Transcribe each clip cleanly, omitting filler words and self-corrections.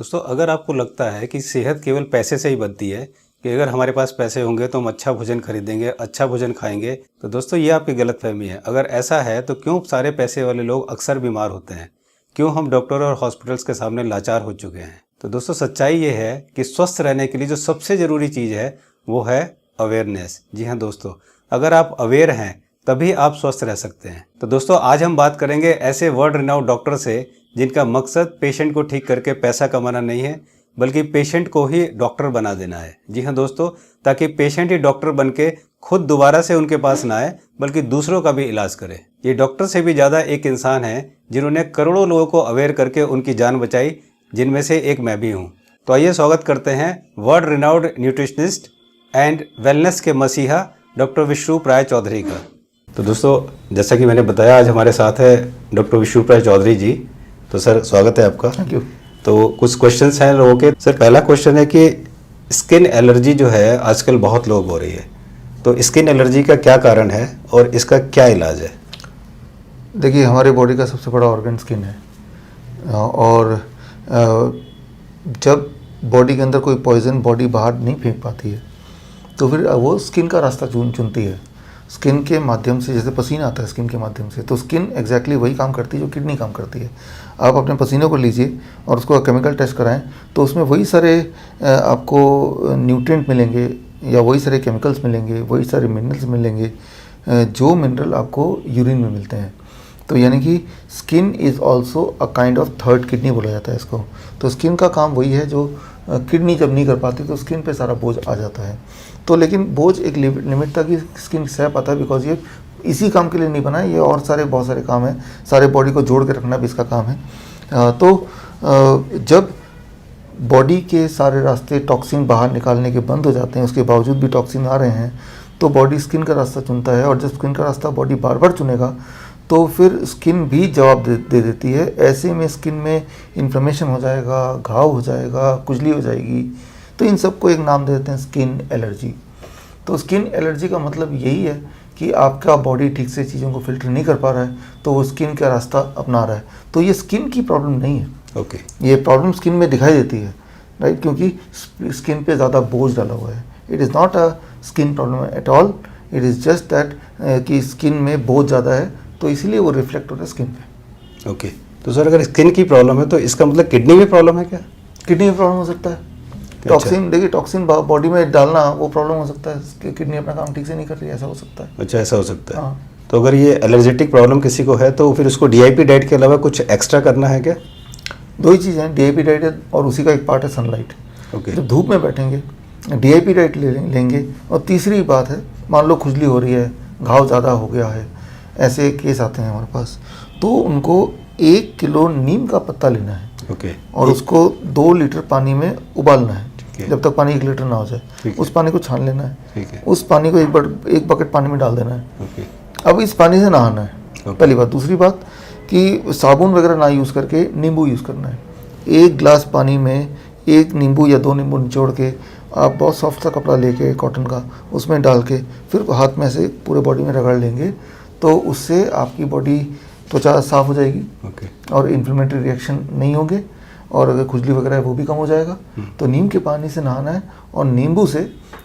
दोस्तों, अगर आपको लगता है कि सेहत केवल पैसे से ही बनती है कि अगर हमारे पास पैसे होंगे तो हम अच्छा भोजन खरीदेंगे, अच्छा भोजन खाएंगे, तो दोस्तों ये आपकी गलतफहमी है। अगर ऐसा है तो क्यों सारे पैसे वाले लोग अक्सर बीमार होते हैं? क्यों हम डॉक्टर और हॉस्पिटल्स के सामने लाचार हो चुके हैं? तो दोस्तों, सच्चाई ये है कि स्वस्थ रहने के लिए जो सबसे ज़रूरी चीज़ है वो है अवेयरनेस। जी हाँ दोस्तों, अगर आप अवेयर हैं तभी आप स्वस्थ रह सकते हैं। तो दोस्तों, आज हम बात करेंगे ऐसे वर्ल्ड रिनाउंड डॉक्टर से जिनका मकसद पेशेंट को ठीक करके पैसा कमाना नहीं है, बल्कि पेशेंट को ही डॉक्टर बना देना है। जी हाँ दोस्तों, ताकि पेशेंट ही डॉक्टर बन के खुद दोबारा से उनके पास ना आए, बल्कि दूसरों का भी इलाज करे। ये डॉक्टर से भी ज़्यादा एक इंसान है जिन्होंने करोड़ों लोगों को अवेयर करके उनकी जान बचाई, जिनमें से एक मैं भी हूँ। तो आइए स्वागत करते हैं world renowned nutritionist and wellness के मसीहा डॉक्टर विश्वरूप राय चौधरी का। तो दोस्तों, जैसा कि मैंने बताया, आज हमारे साथ है डॉक्टर विश्वरूप राय चौधरी जी। तो सर, स्वागत है आपका। Thank you. तो कुछ क्वेश्चंस हैं लोगों के। सर, पहला क्वेश्चन है कि स्किन एलर्जी जो है आजकल बहुत लोग हो रही है, तो स्किन एलर्जी का क्या कारण है और इसका क्या इलाज है? देखिए, हमारे बॉडी का सबसे बड़ा ऑर्गन स्किन है और जब बॉडी के अंदर कोई पॉइजन बॉडी बाहर नहीं फेंक पाती है तो फिर वो स्किन का रास्ता चुनती है। स्किन के माध्यम से, जैसे पसीना आता है स्किन के माध्यम से, तो स्किन एग्जैक्टली वही काम करती है जो किडनी काम करती है। आप अपने पसीने को लीजिए और उसको केमिकल टेस्ट कराएं तो उसमें वही सारे आपको न्यूट्रिएंट मिलेंगे या वही सारे केमिकल्स मिलेंगे, वही सारे मिनरल्स मिलेंगे जो मिनरल आपको यूरिन में मिलते हैं। तो यानी कि skin is also a kind of third kidney बोला जाता है इसको। तो स्किन का काम वही है जो किडनी जब नहीं कर पाती तो स्किन पे सारा बोझ आ जाता है। तो लेकिन बोझ एक लिमिट तक ही स्किन सह पाता है, बिकॉज ये इसी काम के लिए नहीं बना है, ये और बहुत सारे काम हैं। सारे बॉडी को जोड़ के रखना भी इसका काम है। जब बॉडी के सारे रास्ते टॉक्सिन बाहर निकालने के बंद हो जाते हैं, उसके बावजूद भी टॉक्सिन आ रहे हैं, तो बॉडी स्किन का रास्ता चुनता है। और जब स्किन का रास्ता बॉडी बार बार चुनेगा तो फिर स्किन भी जवाब दे देती है। ऐसे में स्किन में इन्फ्लेमेशन हो जाएगा, घाव हो जाएगा, खुजली हो जाएगी। तो इन सबको एक नाम दे देते हैं स्किन एलर्जी। तो स्किन एलर्जी का मतलब यही है कि आपका बॉडी ठीक से चीज़ों को फिल्टर नहीं कर पा रहा है, तो वो स्किन का रास्ता अपना रहा है। तो ये स्किन की प्रॉब्लम नहीं है। ओके। ये प्रॉब्लम स्किन में दिखाई देती है, राइट, क्योंकि स्किन पे ज़्यादा बोझ डाला हुआ है। It is not a skin problem at all, it is just that कि स्किन में बोझ ज़्यादा है, तो इसीलिए वो रिफ्लेक्ट हो रहा है स्किन पे। ओके। तो सर, अगर स्किन की प्रॉब्लम है तो इसका मतलब किडनी में प्रॉब्लम है क्या? किडनी में प्रॉब्लम हो सकता है। टॉक्सिन, देखिए, टॉक्सिन बॉडी में डालना वो प्रॉब्लम हो सकता है कि किडनी अपना काम ठीक से नहीं कर रही है, ऐसा हो सकता है। अच्छा, ऐसा हो सकता है। हाँ। तो अगर ये एलर्जेटिक प्रॉब्लम किसी को है तो फिर उसको डीआईपी डाइट के अलावा कुछ एक्स्ट्रा करना है क्या? दो ही चीज़ें हैं, डीआईपी डाइट और उसी का एक पार्ट है सनलाइट। ओके। जब धूप में बैठेंगे डीआईपी डाइट लेंगे। और तीसरी बात है, मान लो खुजली हो रही है, घाव ज़्यादा हो गया है, ऐसे केस आते हैं हमारे पास, तो उनको 1 किलो नीम का पत्ता लेना है। ओके। और उसको 2 लीटर पानी में उबालना है जब तक पानी 1 लीटर ना हो जाए। उस पानी को छान लेना है। ठीक है। उस पानी को एक बकेट पानी में डाल देना है। ओके। अब इस पानी से नहाना है, पहली बात। दूसरी बात कि साबुन वगैरह ना यूज़ करके नींबू यूज़ करना है। 1 गिलास पानी में 1 नींबू या 2 नींबू निचोड़ के आप बहुत सॉफ्ट सा कपड़ा लेके कॉटन का, उसमें डाल के फिर हाथ में से पूरे बॉडी में रगड़ लेंगे, तो उससे आपकी बॉडी त्वचा साफ़ हो जाएगी। ओके। और इन्फ्लेमेटरी रिएक्शन नहीं होंगे, और अगर खुजली वगैरह है वो भी कम हो जाएगा। तो नीम के पानी से नहाना है और नींबू से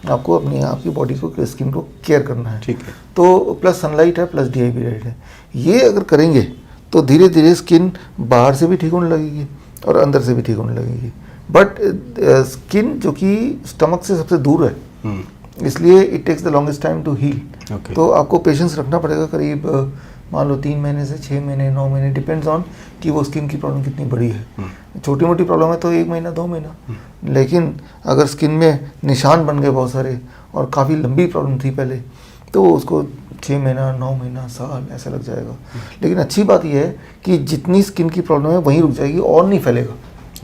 आपको अपनी आपकी बॉडी को, स्किन को केयर करना है। ठीक है। तो प्लस सनलाइट है, प्लस डीआईपी डाइट है। ये अगर करेंगे तो धीरे धीरे स्किन बाहर से भी ठीक होने लगेगी और अंदर से भी ठीक होने लगेगी। बट स्किन जो कि स्टमक से सबसे दूर है, इसलिए it takes the longest time to heal. तो आपको पेशेंस रखना पड़ेगा, करीब मान लो 3 महीने से 6 महीने, 9 महीने, डिपेंड्स ऑन कि वो स्किन की प्रॉब्लम कितनी बड़ी है। छोटी मोटी प्रॉब्लम है तो 1 महीना 2 महीना, लेकिन अगर स्किन में निशान बन गए बहुत सारे और काफ़ी लंबी प्रॉब्लम थी पहले, तो उसको 6 महीना, 9 महीना, साल ऐसा लग जाएगा। लेकिन अच्छी बात यह है कि जितनी स्किन की प्रॉब्लम है वहीं रुक जाएगी और नहीं फैलेगा।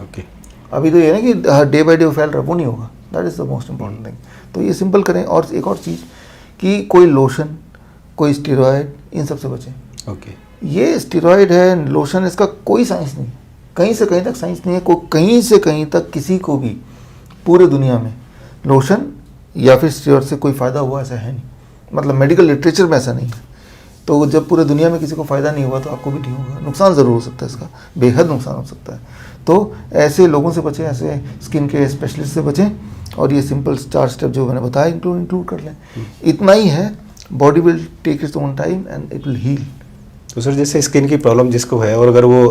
ओके। अभी तो ये है कि डे बाई डे फैल रहा है, वो नहीं होगा। That is the most important thing. तो ये सिंपल करें। और एक और चीज़ कि कोई लोशन, कोई स्टेरॉयड, इन सब से बचें। ओके। ये स्टेरॉयड है, लोशन, इसका कोई साइंस नहीं, कहीं से कहीं तक साइंस नहीं है। कहीं से कहीं तक किसी को भी पूरे दुनिया में लोशन या फिर स्टेरॉयड से कोई फ़ायदा हुआ ऐसा है नहीं, मतलब मेडिकल लिटरेचर में ऐसा नहीं है। तो जब पूरे दुनिया में किसी को फ़ायदा नहीं हुआ तो आपको भी नहीं होगा। नुकसान ज़रूर हो सकता है, इसका बेहद नुकसान हो सकता है। तो ऐसे लोगों से बचें, ऐसे स्किन के स्पेशलिस्ट से बचें, और ये सिंपल 4 स्टेप जो मैंने बताया इंक्लूड कर लें। इतना ही है, body will take its own time and it will heal. तो सर जैसे स्किन की प्रॉब्लम जिसको है और अगर वो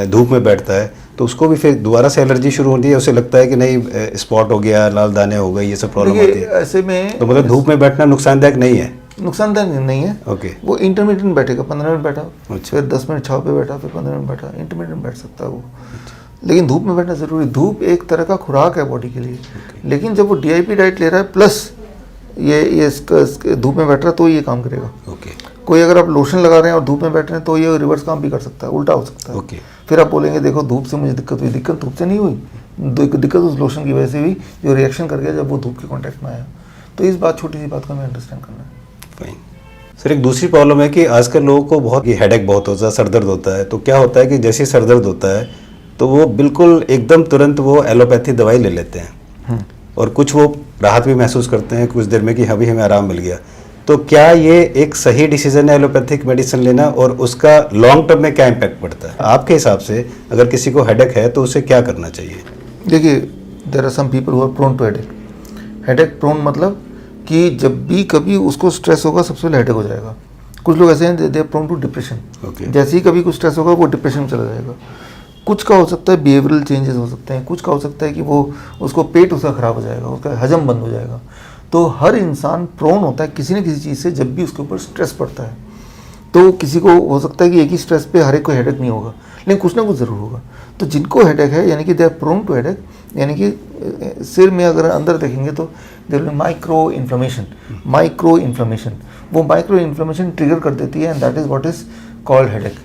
धूप में बैठता है तो उसको भी फिर दोबारा से एलर्जी शुरू होती है, उसे लगता है कि नहीं स्पॉट हो गया, लाल दाने हो गए, ये सब प्रॉब्लम होती है। ऐसे में तो मतलब धूप में बैठना नुकसानदायक नहीं है? नुकसानदायक नहीं है। ओके। वो इंटरमीडिएट बैठेगा, 15 मिनट बैठा, अच्छा। फिर 10 मिनट छाँव पे बैठा, फिर 15 मिनट बैठा, इंटरमीडिएट बैठ सकता है वो। लेकिन धूप में बैठना ज़रूरी। धूप एक तरह का खुराक है बॉडी के लिए, लेकिन जब वो DIP डाइट ले रहा है प्लस ये धूप में बैठ रहा है तो ये काम करेगा। ओके। कोई अगर आप लोशन लगा रहे हैं और धूप में बैठ रहे हैं तो ये रिवर्स काम भी कर सकता है, उल्टा हो सकता है। ओके। फिर आप बोलेंगे देखो धूप से मुझे दिक्कत हुई। दिक्कत धूप से नहीं हुई, दिक्कत उस लोशन की वजह से हुई जो रिएक्शन कर गया जब वो धूप के कॉन्टैक्ट में आया। तो इस बात, छोटी सी बात का हमें अंडरस्टैंड करना है। फाइन सर, एक दूसरी प्रॉब्लम है कि आजकल लोगों को बहुत हेडेक बहुत होता है, सर दर्द होता है। तो क्या होता है कि जैसे ही सर दर्द होता है तो वो बिल्कुल एकदम तुरंत वो एलोपैथी दवाई ले लेते हैं और कुछ वो राहत भी महसूस करते हैं कुछ देर में कि अभी हमें आराम मिल गया। तो क्या ये एक सही डिसीजन है एलोपैथिक मेडिसिन लेना, और उसका लॉन्ग टर्म में क्या इम्पैक्ट पड़ता है आपके हिसाब से? अगर किसी को हेडेक है तो उसे क्या करना चाहिए? देखिए, there are some people who are prone to headache. Headache prone मतलब कि जब भी कभी उसको स्ट्रेस होगा सबसे पहले हेडेक हो जाएगा। कुछ लोग ऐसे हैं they are prone to depression. Okay. जैसे ही कभी कुछ स्ट्रेस होगा वो डिप्रेशन में चला जाएगा। कुछ का हो सकता है बिहेवियरल चेंजेस हो सकते हैं, कुछ का हो सकता है कि वो उसको पेट उसका खराब हो जाएगा, उसका हजम बंद हो जाएगा। तो हर इंसान प्रोन होता है किसी न किसी चीज़ से जब भी उसके ऊपर स्ट्रेस पड़ता है। तो किसी को हो सकता है कि एक ही स्ट्रेस पे हर एक को हेडेक नहीं होगा, लेकिन कुछ ना कुछ ज़रूर होगा। तो जिनको हेडेक है यानी कि they are prone to headache, यानी कि सिर में अगर अंदर देखेंगे तो there will be micro inflammation. वो माइक्रो इन्फ्लेमेशन ट्रिगर कर देती है and that is what is called headache.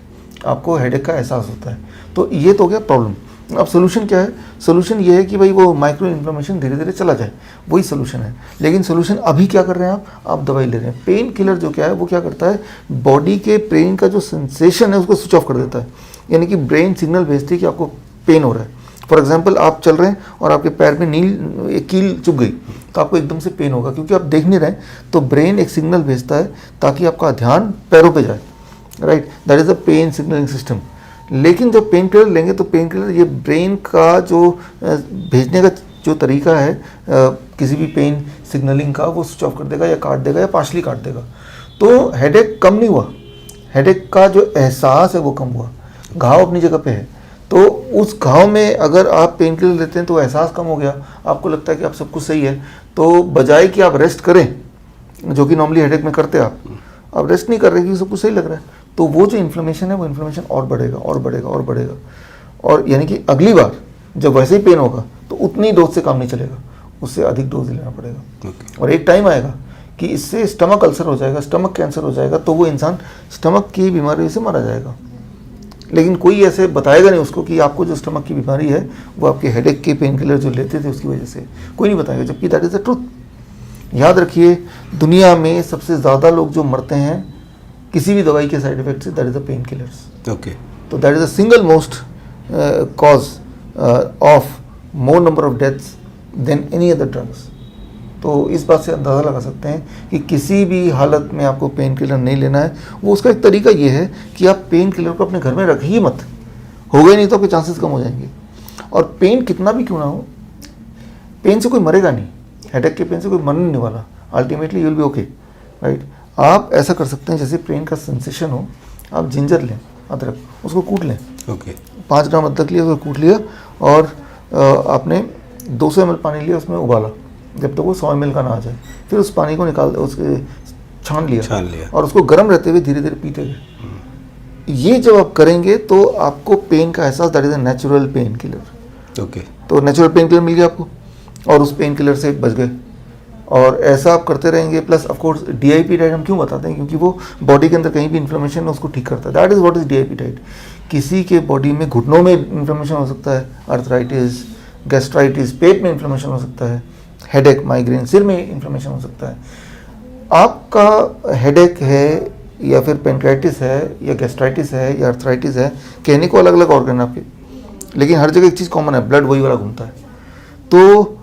आपको हेडेक का एहसास होता है। तो ये तो हो गया प्रॉब्लम। अब सोल्यूशन क्या है? सोल्यूशन ये है कि भाई वो माइक्रो इन्फ्लेमेशन धीरे धीरे चला जाए, वही सोल्यूशन है। लेकिन सोल्यूशन अभी क्या कर रहे हैं आप दवाई ले रहे हैं। पेन किलर जो क्या है वो क्या करता है, बॉडी के ब्रेन का जो सेंसेशन है उसको स्विच ऑफ कर देता है। यानी कि ब्रेन सिग्नल भेजती है कि आपको पेन हो रहा है। फॉर एग्जाम्पल, आप चल रहे हैं और आपके पैर में एक कील चुभ गई तो आपको एकदम से पेन होगा, क्योंकि आप देख नहीं रहे। तो ब्रेन एक सिग्नल भेजता है ताकि आपका ध्यान पैरों पे जाए, right? That is a pain signalling system. लेकिन जब पेन किलर लेंगे तो पेन किलर ये ब्रेन का जो भेजने का जो तरीका है किसी भी पेन सिग्नलिंग का, वो स्विच ऑफ कर देगा या काट देगा या पार्शली काट देगा। तो हेडेक कम नहीं हुआ, हेडेक का जो एहसास है वो कम हुआ। घाव अपनी जगह पे है, तो उस घाव में अगर आप पेन किलर लेते हैं तो एहसास कम हो गया, आपको लगता है कि आप सब कुछ सही है। तो बजाय कि आप रेस्ट करें, जो कि नॉर्मली हेडेक में करते आप रेस्ट नहीं कर रहे कि सब कुछ सही लग रहा है, तो वो जो इन्फ्लेमेशन है वो इन्फ्लेमेशन और बढ़ेगा और बढ़ेगा और बढ़ेगा। और यानी कि अगली बार जब वैसे ही पेन होगा तो उतनी डोज से काम नहीं चलेगा, उससे अधिक डोज लेना पड़ेगा। और एक टाइम आएगा कि इससे स्टमक अल्सर हो जाएगा, स्टमक कैंसर हो जाएगा, तो वो इंसान स्टमक की बीमारी से मारा जाएगा। लेकिन कोई ऐसे बताएगा नहीं उसको कि आपको जो स्टमक की बीमारी है वो आपके हेडेक के पेन किलर जो लेते थे उसकी वजह से, कोई नहीं बताएगा, जबकि दैट इज़ द ट्रुथ। याद रखिए, दुनिया में सबसे ज़्यादा लोग जो मरते हैं किसी भी दवाई के साइड इफेक्ट से, that is the pain killers. Okay. तो that is the single most cause of more number of deaths than any other drugs. तो इस बात से अंदाज़ा लगा सकते हैं कि किसी भी हालत में आपको पेन किलर नहीं लेना है। वो उसका एक तरीका ये है कि आप पेन किलर को अपने घर में रख ही मत, हो गए नहीं तो आपके चांसेस कम हो जाएंगे। और पेन कितना भी क्यों ना हो, पेन से कोई मरेगा नहीं, हेडेक के पेन से कोई मरने नहीं वाला, ultimately you will be okay, right? आप ऐसा कर सकते हैं, जैसे पेन का सेंसेशन हो, आप जिंजर लें, अदरक, उसको कूट लें। ओके। 5 ग्राम अदरक लिया, उसको कूट लिया और आपने 200 ml पानी लिया, उसमें उबाला जब तक वो 100 ml का ना आ जाए। फिर उस पानी को निकाल उसके छान लिया और उसको गर्म रहते हुए धीरे धीरे पीते गए। ये जब आप करेंगे तो आपको पेन का एहसास, that is a natural pain killer. Okay. तो नेचुरल पेन किलर मिल गया आपको और उस पेन किलर से बच गए। और ऐसा आप करते रहेंगे। Plus of course DIP diet हम क्यों बताते हैं, क्योंकि वो बॉडी के अंदर कहीं भी इन्फ्लेमेशन है उसको ठीक करता है। That is what is DIP diet. किसी के बॉडी में घुटनों में इन्फ्लेमेशन हो सकता है, अर्थराइटिस, गैस्ट्राइटिस, पेट में इन्फ्लेमेशन हो सकता है, हेडेक, माइग्रेन, सिर में इन्फ्लेमेशन हो सकता है। आपका हेडेक है या फिर पेनक्राइटिस है या गैस्ट्राइटिस है या अर्थराइटिस है, कहने को अलग अलग ऑर्गन है आपके, लेकिन हर जगह एक चीज़ कॉमन है, ब्लड वही वाला घूमता है। तो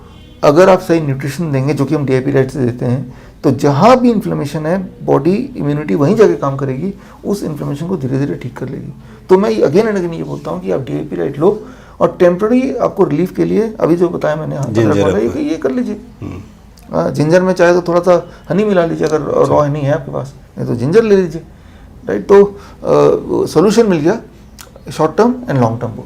अगर आप सही न्यूट्रिशन देंगे, जो कि हम DIP डाइट से देते हैं, तो जहाँ भी इन्फ्लेमेशन है बॉडी इम्यूनिटी वहीं जाके काम करेगी, उस इन्फ्लेमेशन को धीरे धीरे ठीक कर लेगी। तो मैं अगेन एंड अगेन ये बोलता हूँ कि आप DIP राइट लो और टेम्प्रेरी आपको रिलीफ के लिए अभी जो बताया मैंने ये कर लीजिए। जिंजर में चाहे तो थोड़ा सा हनी मिला लीजिए अगर रॉ हनी है आपके पास, नहीं तो जिंजर ले लीजिए, राइट। तो सोल्यूशन मिल गया short term and long term को।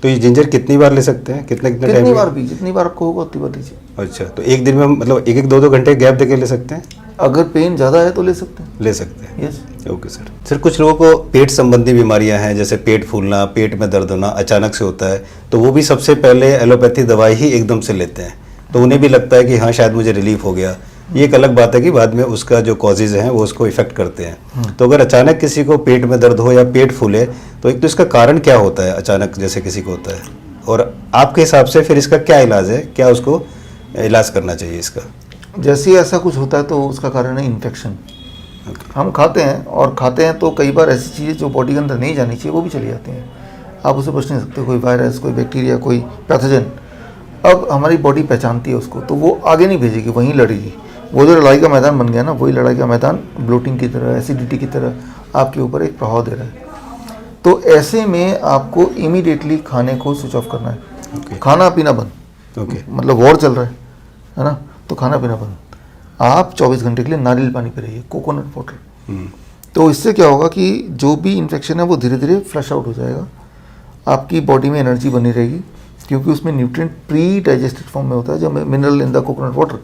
तो ये जिंजर कितनी बार ले सकते हैं, कितने कितनी टाइम बार भी, जितनी बार आपको होगा उतनी बार लीजिए। अच्छा, तो एक दिन में मतलब 1-2 घंटे गैप देके ले सकते हैं? अगर पेन ज़्यादा है तो ले सकते हैं। ले सकते हैं, यस। Okay sir. सर कुछ लोगों को पेट संबंधी बीमारियां हैं, जैसे पेट फूलना, पेट में दर्द होना अचानक से होता है, तो वो भी सबसे पहले एलोपैथी दवाई ही एकदम से लेते हैं, तो उन्हें भी लगता है कि हाँ शायद मुझे रिलीफ हो गया। ये एक अलग बात है कि बाद में उसका जो कॉजेज हैं वो उसको इफेक्ट करते हैं। तो अगर अचानक किसी को पेट में दर्द हो या पेट फूले, तो एक तो इसका कारण क्या होता है अचानक जैसे किसी को होता है, और आपके हिसाब से फिर इसका क्या इलाज है, क्या उसको इलाज करना चाहिए इसका? जैसे ही ऐसा कुछ होता है तो उसका कारण है इन्फेक्शन। हम खाते हैं तो कई बार ऐसी चीज़ें जो बॉडी के अंदर नहीं जानी चाहिए वो भी चली जाती हैं, आप उसे बच नहीं सकते। कोई वायरस, कोई बैक्टीरिया, कोई पैथोजन, अब हमारी बॉडी पहचानती है उसको, तो वो आगे नहीं भेजेगी, वहीं लड़ेगी। वो जो लड़ाई का मैदान बन गया ना, वही लड़ाई का मैदान ब्लोटिंग की तरह, एसिडिटी की तरह आपके ऊपर एक प्रभाव दे रहा है। तो ऐसे में आपको इमीडिएटली खाने को स्विच ऑफ करना है। खाना पीना बंद। मतलब वॉर चल रहा है ना, तो खाना पीना बंद। आप 24 घंटे के लिए नारियल पानी पी रहिए, कोकोनट वाटर। तो इससे क्या होगा कि जो भी इन्फेक्शन है वो धीरे धीरे फ्लश आउट हो जाएगा, आपकी बॉडी में एनर्जी बनी रहेगी, क्योंकि उसमें न्यूट्रिएंट प्री डाइजेस्टेड फॉर्म में होता है, जो mineral in the coconut water.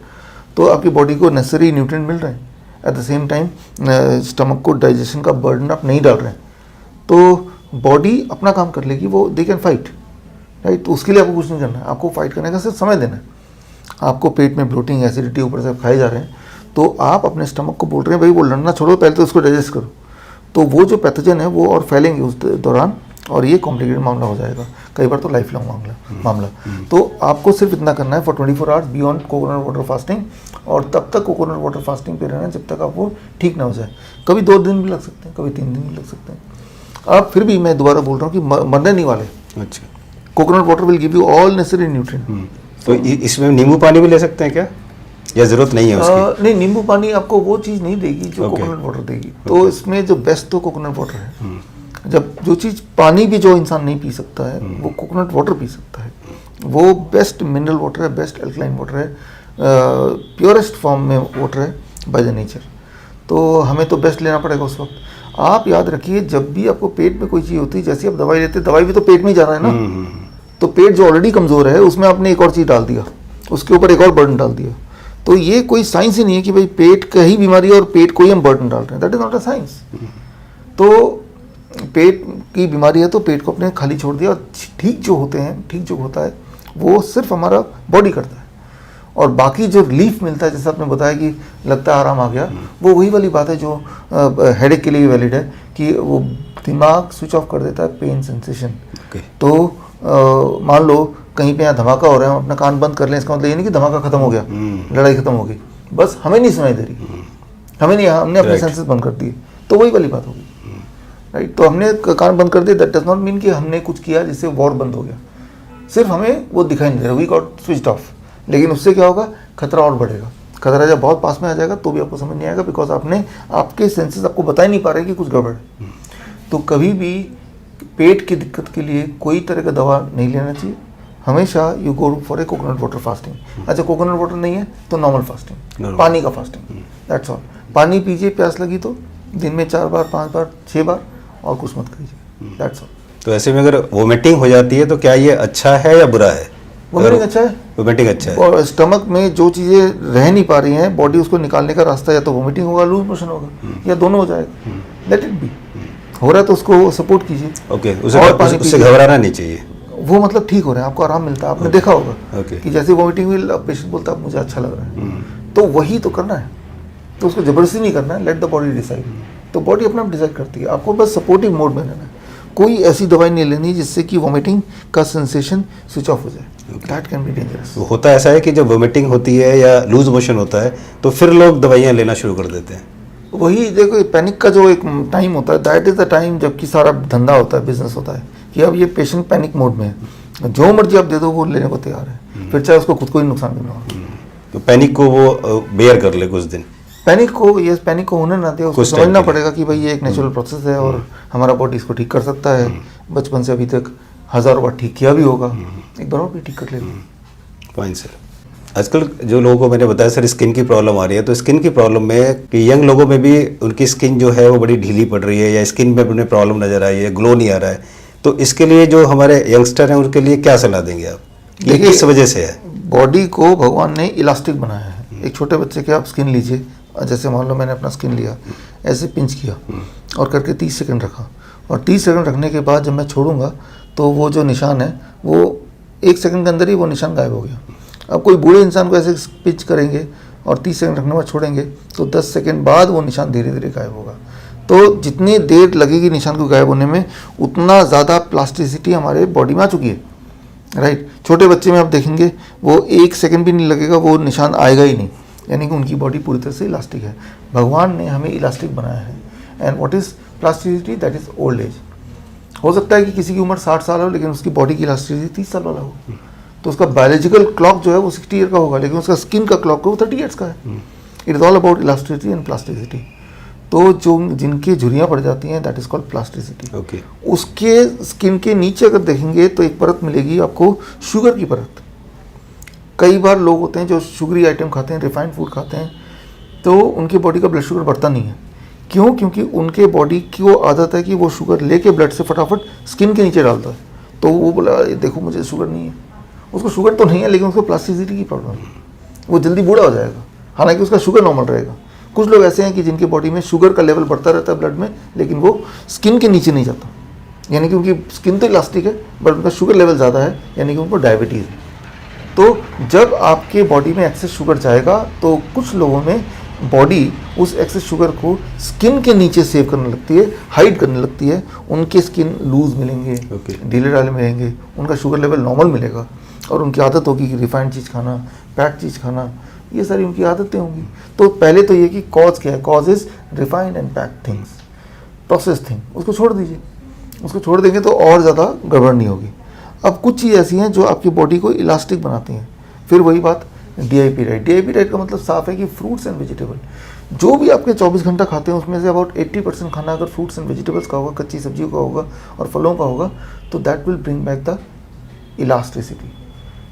तो आपकी बॉडी को नेसेसरी न्यूट्रिएंट मिल रहे हैं, at the same time stomach को डाइजेशन का बर्डन आप नहीं डाल रहे हैं, तो बॉडी अपना काम कर लेगी, वो दे कैन फाइट, राइट। तो उसके लिए आपको कुछ नहीं करना है, आपको फाइट करने का सिर्फ समय देना है। आपको पेट में ब्लोटिंग, एसिडिटी ऊपर से खाए जा रहे हैं, तो आप अपने स्टमक को बोल रहे हैं भाई वो लड़ना छोड़ो, पहले तो उसको डाइजेस्ट करो। तो वो जो पैथोजन है वो और फैलेंगे उस दौरान, और ये कॉम्प्लिकेटेड मामला हो जाएगा, कई बार तो लाइफ लॉन्ग मामला। तो आपको सिर्फ इतना करना है, for 24 hours beyond coconut water fasting, और तब तक कोकोनट वाटर फास्टिंग पे रहना जब तक आप वो ठीक ना हो जाए। कभी 2 दिन भी लग सकते हैं, कभी 3 दिन भी लग सकते हैं। आप फिर भी, मैं दोबारा बोल रहा हूँ कि मरने नहीं वाले। अच्छा, coconut water will give you all necessary nutrient. तो इसमें नींबू पानी भी ले सकते हैं क्या, या जरूरत नहीं है उसकी? नहीं, नींबू पानी आपको वो चीज़ नहीं देगी जो कोकोनट वाटर देगी। तो इसमें जो बेस्ट तो कोकोनट वाटर है। जब जो चीज़ पानी भी जो इंसान नहीं पी सकता है वो कोकोनट वाटर पी सकता है। वो बेस्ट मिनरल वाटर है, बेस्ट एल्कलाइन वाटर है, प्योरेस्ट फॉर्म में वाटर है बाय द नेचर। तो हमें तो बेस्ट लेना पड़ेगा उस वक्त। आप याद रखिए, जब भी आपको पेट में कोई चीज़ होती है, जैसे आप दवाई लेते हैं, दवाई भी तो पेट में ही जा रहा है ना। तो पेट जो ऑलरेडी कमज़ोर है उसमें आपने एक और चीज़ डाल दिया, उसके ऊपर एक और बर्डन डाल दिया। तो ये कोई साइंस ही नहीं है कि भाई पेट का ही बीमारी है और पेट को ही हम बर्डन डाल रहे हैं, that is not a science. तो पेट की बीमारी है तो पेट को अपने खाली छोड़ दिया, और ठीक जो होते हैं, ठीक जो होता है वो सिर्फ हमारा बॉडी करता है, और बाकी जो रिलीफ मिलता है, जैसे आपने बताया कि लगता है आराम आ गया, वो वही वाली बात है जो हेडेक के लिए वैलिड है, कि वो दिमाग स्विच ऑफ कर देता है पेन सेंसेशन। तो मान लो कहीं पे यहाँ धमाका हो रहा है, हम अपना कान बंद कर लें, इसका मतलब ये नहीं कि धमाका खत्म हो गया, लड़ाई खत्म हो गई, बस हमें नहीं सुनाई दे रही, हमने अपने सेंसेस बंद कर दिए, तो वही वाली बात होगी, राइट। तो हमने कान बंद कर दिया, दैट डज नॉट मीन कि हमने कुछ किया जिससे वॉर बंद हो गया, सिर्फ हमें वो दिखाई नहीं दे रहा, वी गॉट स्विच्ड ऑफ। लेकिन उससे क्या होगा, खतरा और बढ़ेगा। खतरा जब बहुत पास में आ जाएगा तो भी आपको समझ नहीं आएगा, बिकॉज आपके सेंसेस आपको बता ही नहीं पा रहे कि कुछ गड़बड़ है। तो कभी भी पेट की दिक्कत के लिए कोई तरह का दवा नहीं लेना चाहिए, हमेशा you go for a coconut water fasting. अच्छा, कोकोनट वाटर नहीं है तो नॉर्मल फास्टिंग, पानी का फास्टिंग, दैट्स ऑल। पानी पीजिए, प्यास लगी तो दिन में 4 बार, 5 बार, 6 बार, और कुछ मत कीजिए, दैट्स ऑल। तो ऐसे में अगर वोमिटिंग हो जाती है तो क्या ये अच्छा है या बुरा है? वोमिटिंग अच्छा है, वोमिटिंग अच्छा है। और स्टमक में जो चीज़ें रह नहीं पा रही हैं, बॉडी उसको निकालने का रास्ता या तो वोमिटिंग होगा, लूज मोशन होगा, या दोनों हो जाएगा, लेट इट बी। हो रहा है तो उसको सपोर्ट कीजिए। ओके, उससे घबराना नहीं चाहिए। वो मतलब ठीक हो रहे हैं, आपको आराम मिलता है, आपने देखा होगा कि जैसे वोमिटिंग हुई, पेशेंट बोलता है मुझे अच्छा लग रहा है, तो वही तो करना है। तो उसको जबरदस्ती नहीं करना है, लेट द बॉडी डिसाइड। तो बॉडी अपना डिसाइड करती है, आपको बस सपोर्टिव मोड में रहना है। कोई ऐसी दवाई नहीं लेनी जिससे कि वोमिटिंग का सेंसेशन स्विच ऑफ हो जाए, दैट कैन बी डेंजरस। होता ऐसा है कि जब वोमिटिंग होती है या लूज मोशन होता है तो फिर लोग दवाइयाँ लेना शुरू कर देते हैं। वही देखो, पैनिक का जो एक टाइम होता है, दैट इज़ द टाइम जबकि सारा धंधा होता है, बिजनेस होता है, कि अब ये पेशेंट पैनिक मोड में है, जो मर्जी आप दे दो वो लेने को तैयार है, फिर चाहे उसको खुद को ही नुकसान देना हो। तो पैनिक को वो बेयर कर ले कुछ दिन, पैनिक को होने ना दे, उसको कुछ टाइम समझना के लिए। पड़ेगा कि भाई ये एक नेचुरल प्रोसेस है और हमारा बॉडी इसको ठीक कर सकता है। बचपन से अभी तक हज़ारों बार ठीक किया भी होगा, एक बार और भी ठीक कर लेगा। Fine sir. आजकल जो लोगों को मैंने बताया सर स्किन की प्रॉब्लम आ रही है, तो स्किन की प्रॉब्लम में कि यंग लोगों में भी उनकी स्किन जो है वो बड़ी ढीली पड़ रही है या स्किन में उन्हें प्रॉब्लम नज़र आई है, ग्लो नहीं आ रहा है, तो इसके लिए जो हमारे यंगस्टर हैं उनके लिए क्या सलाह देंगे आप? ये देखिए, किस वजह से है? बॉडी को भगवान ने इलास्टिक बनाया है। एक छोटे बच्चे के आप स्किन लीजिए, जैसे मान लो मैंने अपना स्किन लिया, ऐसे पिंच किया और करके 30 सेकंड रखा, और 30 सेकंड रखने के बाद जब मैं छोड़ूंगा तो वो जो निशान है वो 1 सेकंड के अंदर ही वो निशान गायब हो गया। अब कोई बूढ़े इंसान को ऐसे पिंच करेंगे और 30 सेकंड रखने के बाद छोड़ेंगे तो 10 सेकंड बाद वो निशान धीरे धीरे गायब होगा। तो जितनी देर लगेगी निशान को गायब होने में, उतना ज़्यादा प्लास्टिसिटी हमारे बॉडी में आ चुकी है, राइट। छोटे बच्चे में आप देखेंगे वो 1 सेकंड भी नहीं लगेगा, वो निशान आएगा ही नहीं, यानी कि उनकी बॉडी पूरी तरह से इलास्टिक है। भगवान ने हमें इलास्टिक बनाया है। And what is plasticity? That is old age. हो सकता है कि किसी की उम्र 60 साल हो लेकिन उसकी बॉडी की इलास्टिसिटी 30 साल वाला हो, तो उसका बायोलॉजिकल क्लॉक जो है वो 60 ईयर का होगा, लेकिन उसका स्किन का क्लॉक वो 30 ईयर्स का है। It is all about elasticity and plasticity. तो जो जिनकी झुर्रियाँ पड़ जाती हैं, that is called plasticity. Okay. उसके स्किन के नीचे अगर देखेंगे तो एक परत मिलेगी आपको, शुगर की परत। कई बार लोग होते हैं जो शुगरी आइटम खाते हैं, रिफाइंड फूड खाते हैं, तो उनकी बॉडी का ब्लड शुगर बढ़ता नहीं है। क्यों? क्योंकि उनके बॉडी की वो आदत है कि वो शुगर लेके ब्लड से फटाफट स्किन के नीचे डालता है। तो वो बोला देखो मुझे शुगर नहीं है, उसको शुगर तो नहीं है लेकिन उसको प्लास्टिसिटी की प्रॉब्लम है, वो जल्दी बूढ़ा हो जाएगा, हालांकि उसका शुगर नॉर्मल रहेगा। कुछ लोग ऐसे हैं कि जिनकी बॉडी में शुगर का लेवल बढ़ता रहता है ब्लड में, लेकिन वो स्किन के नीचे नहीं जाता, यानी कि उनकी स्किन तो इलास्टिक है बट उनका शुगर लेवल ज़्यादा है, यानी कि उनको डायबिटीज़ है। तो जब आपके बॉडी में एक्सेस शुगर जाएगा तो कुछ लोगों में बॉडी उस एक्सेस शुगर को स्किन के नीचे सेव करने लगती है, हाइड करने लगती है। उनके स्किन लूज मिलेंगे, ढीले ढाले मिलेंगे, उनका शुगर लेवल नॉर्मल मिलेगा, और उनकी आदत होगी कि रिफाइंड चीज़ खाना, पैक्ड चीज़ खाना, ये सारी उनकी आदतें होंगी। तो पहले तो ये कि कॉज क्या है? Cause is refined and packed things, process thing. उसको छोड़ दीजिए, उसको छोड़ देंगे तो और ज़्यादा गड़बड़ नहीं होगी। अब कुछ चीज़ ऐसी हैं जो आपकी बॉडी को इलास्टिक बनाती हैं। फिर वही बात, DIP डाइट। DIP डाइट का मतलब साफ है कि फ्रूट्स एंड वेजिटेबल, जो भी आपके 24 घंटा खाते हैं उसमें से अबाउट 80% खाना अगर फ्रूट्स एंड वेजिटेबल्स का होगा, कच्ची सब्जियों का होगा और फलों का होगा, तो that will bring back the elasticity.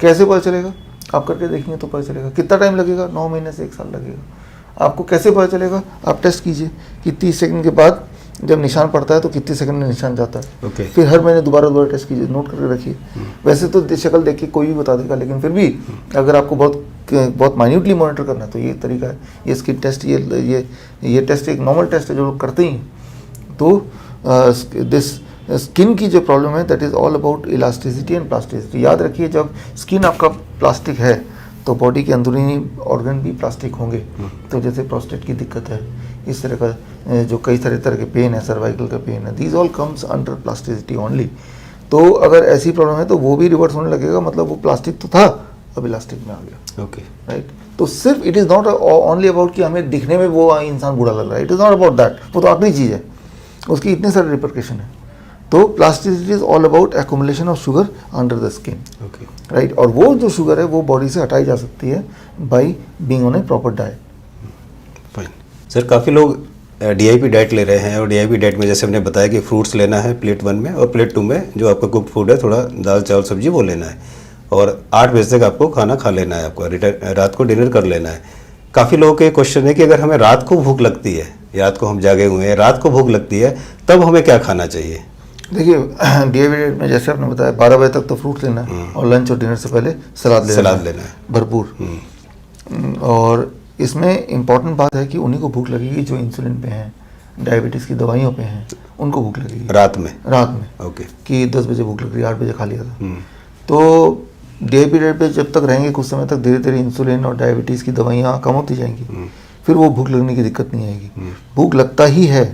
कैसे पता चलेगा? आप करके देखेंगे तो पता चलेगा। कितना टाइम लगेगा? 9 महीने से 1 साल लगेगा। आपको कैसे पता चलेगा? आप टेस्ट कीजिए कि 30 सेकंड के बाद जब निशान पड़ता है तो कितने सेकंड में निशान जाता है। फिर हर महीने दोबारा टेस्ट कीजिए, नोट करके रखिए। वैसे तो शक्ल देख के कोई भी बता देगा, लेकिन फिर भी अगर आपको बहुत माइन्यूटली मॉनिटर करना है तो ये तरीका है। ये स्किन टेस्ट, ये टेस्ट एक नॉर्मल टेस्ट है जो लोग करते ही हैं। तो दिस स्किन की जो प्रॉब्लम है that is all about elasticity and plasticity. याद रखिए, जब स्किन आपका प्लास्टिक है तो बॉडी के अंदरूनी ऑर्गन भी प्लास्टिक होंगे। तो जैसे प्रोस्टेट की दिक्कत है, इस तरह का जो कई तरह के पेन है, सर्वाइकल का पेन है, these all comes under plasticity only. तो अगर ऐसी प्रॉब्लम है तो वो भी रिवर्स होने लगेगा, मतलब वो प्लास्टिक तो था अब इलास्टिक में आ गया। Okay, right. तो सिर्फ it is not only about कि हमें दिखने में वो इंसान बूढ़ा लग रहा है, it is not about that. वो तो आखिरी चीज़ है, उसकी इतने सारे रिपरकेशन है। तो plasticity is all about accumulation of sugar under the skin, right. और वो जो शुगर है वो बॉडी से हटाई जा सकती है by being on A proper diet. Fine sir, काफ़ी लोग DIP डाइट ले रहे हैं, और DIP डाइट में जैसे हमने बताया कि फ्रूट्स लेना है प्लेट 1 में, और प्लेट 2 में जो आपका कुक फूड है, थोड़ा दाल चावल सब्जी वो लेना है, और 8 बजे तक आपको खाना खा लेना है, आपको रात को डिनर कर लेना है। काफ़ी लोगों के क्वेश्चन है कि अगर हमें रात को भूख लगती है, रात को हम जागे हुए हैं, रात को भूख लगती है, तब हमें क्या खाना चाहिए? देखिए, DIP डाइट में जैसे आपने बताया 12 बजे तक तो फ्रूट लेना है, और लंच और डिनर से पहले सलाद लेना है भरपूर। और इसमें इम्पॉर्टेंट बात है कि उन्हीं को भूख लगेगी जो इंसुलिन पे हैं, डायबिटीज़ की दवाइयों पे हैं, उनको भूख लगेगी रात में। ओके। कि 10 बजे भूख लग रही है, 8 बजे खा लिया था। तो DIP डाइट पे जब तक रहेंगे कुछ समय तक, धीरे धीरे इंसुलिन और डायबिटीज़ की दवाइयाँ कम होती जाएंगी, फिर वो भूख लगने की दिक्कत नहीं आएगी। भूख लगता ही है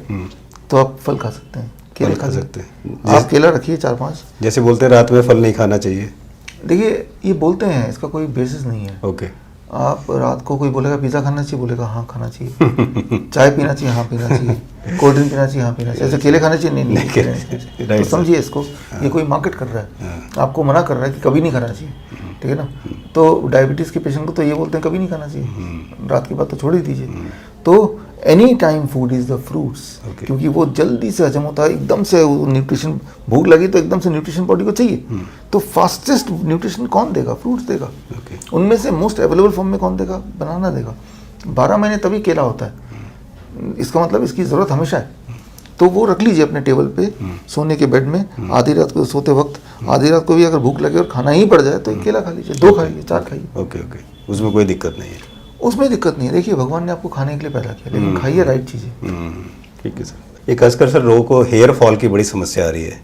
तो आप फल खा सकते हैं, केले खा सकते हैं, आप केला रखिए 4-5। जैसे बोलते हैं रात में फल नहीं खाना चाहिए, देखिए ये बोलते हैं, इसका कोई बेसिस नहीं है। ओके। आप रात को कोई बोलेगा पिज़्ज़ा खाना चाहिए, बोलेगा हाँ खाना चाहिए। चाय पीना चाहिए, हाँ पीना चाहिए। कोल्ड ड्रिंक पीना चाहिए, हाँ पीना चाहिए। ऐसे केले खाने चाहिए, नहीं केले नहीं खाने चाहिए। तो समझिए इसको, ये कोई मार्केट कर रहा है, आपको मना कर रहा है कि कभी नहीं खाना चाहिए, ठीक है ना। तो डायबिटीज़ के पेशेंट को तो ये बोलते हैं कभी नहीं खाना चाहिए, रात की बात तो छोड़ ही दीजिए। तो any time food is the fruits, Okay. क्योंकि वो जल्दी से हजम होता है, एकदम से न्यूट्रिशन, भूख लगी तो एकदम से न्यूट्रिशन बॉडी को चाहिए, तो फास्टेस्ट न्यूट्रिशन कौन देगा? फ्रूट्स देगा। ओके उनमें से मोस्ट अवेलेबल फॉर्म में कौन देगा? बनाना देगा। 12 महीने तभी केला होता है, इसका मतलब इसकी ज़रूरत हमेशा है। तो वो रख लीजिए अपने टेबल पे, सोने के बेड में, आधी रात को सोते वक्त, आधी रात को भी अगर भूख लगे और खाना ही पड़ जाए तो एक केला खा लीजिए, 2 खाइए, 4 खाइए, ओके ओके, उसमें कोई दिक्कत नहीं है। उसमें दिक्कत नहीं है। देखिए भगवान ने आपको खाने के लिए पैदा किया, लेकिन खाइए राइट चीज़ें। ठीक है सर। एक आजकल सर लोगों को हेयर फॉल की बड़ी समस्या आ रही है,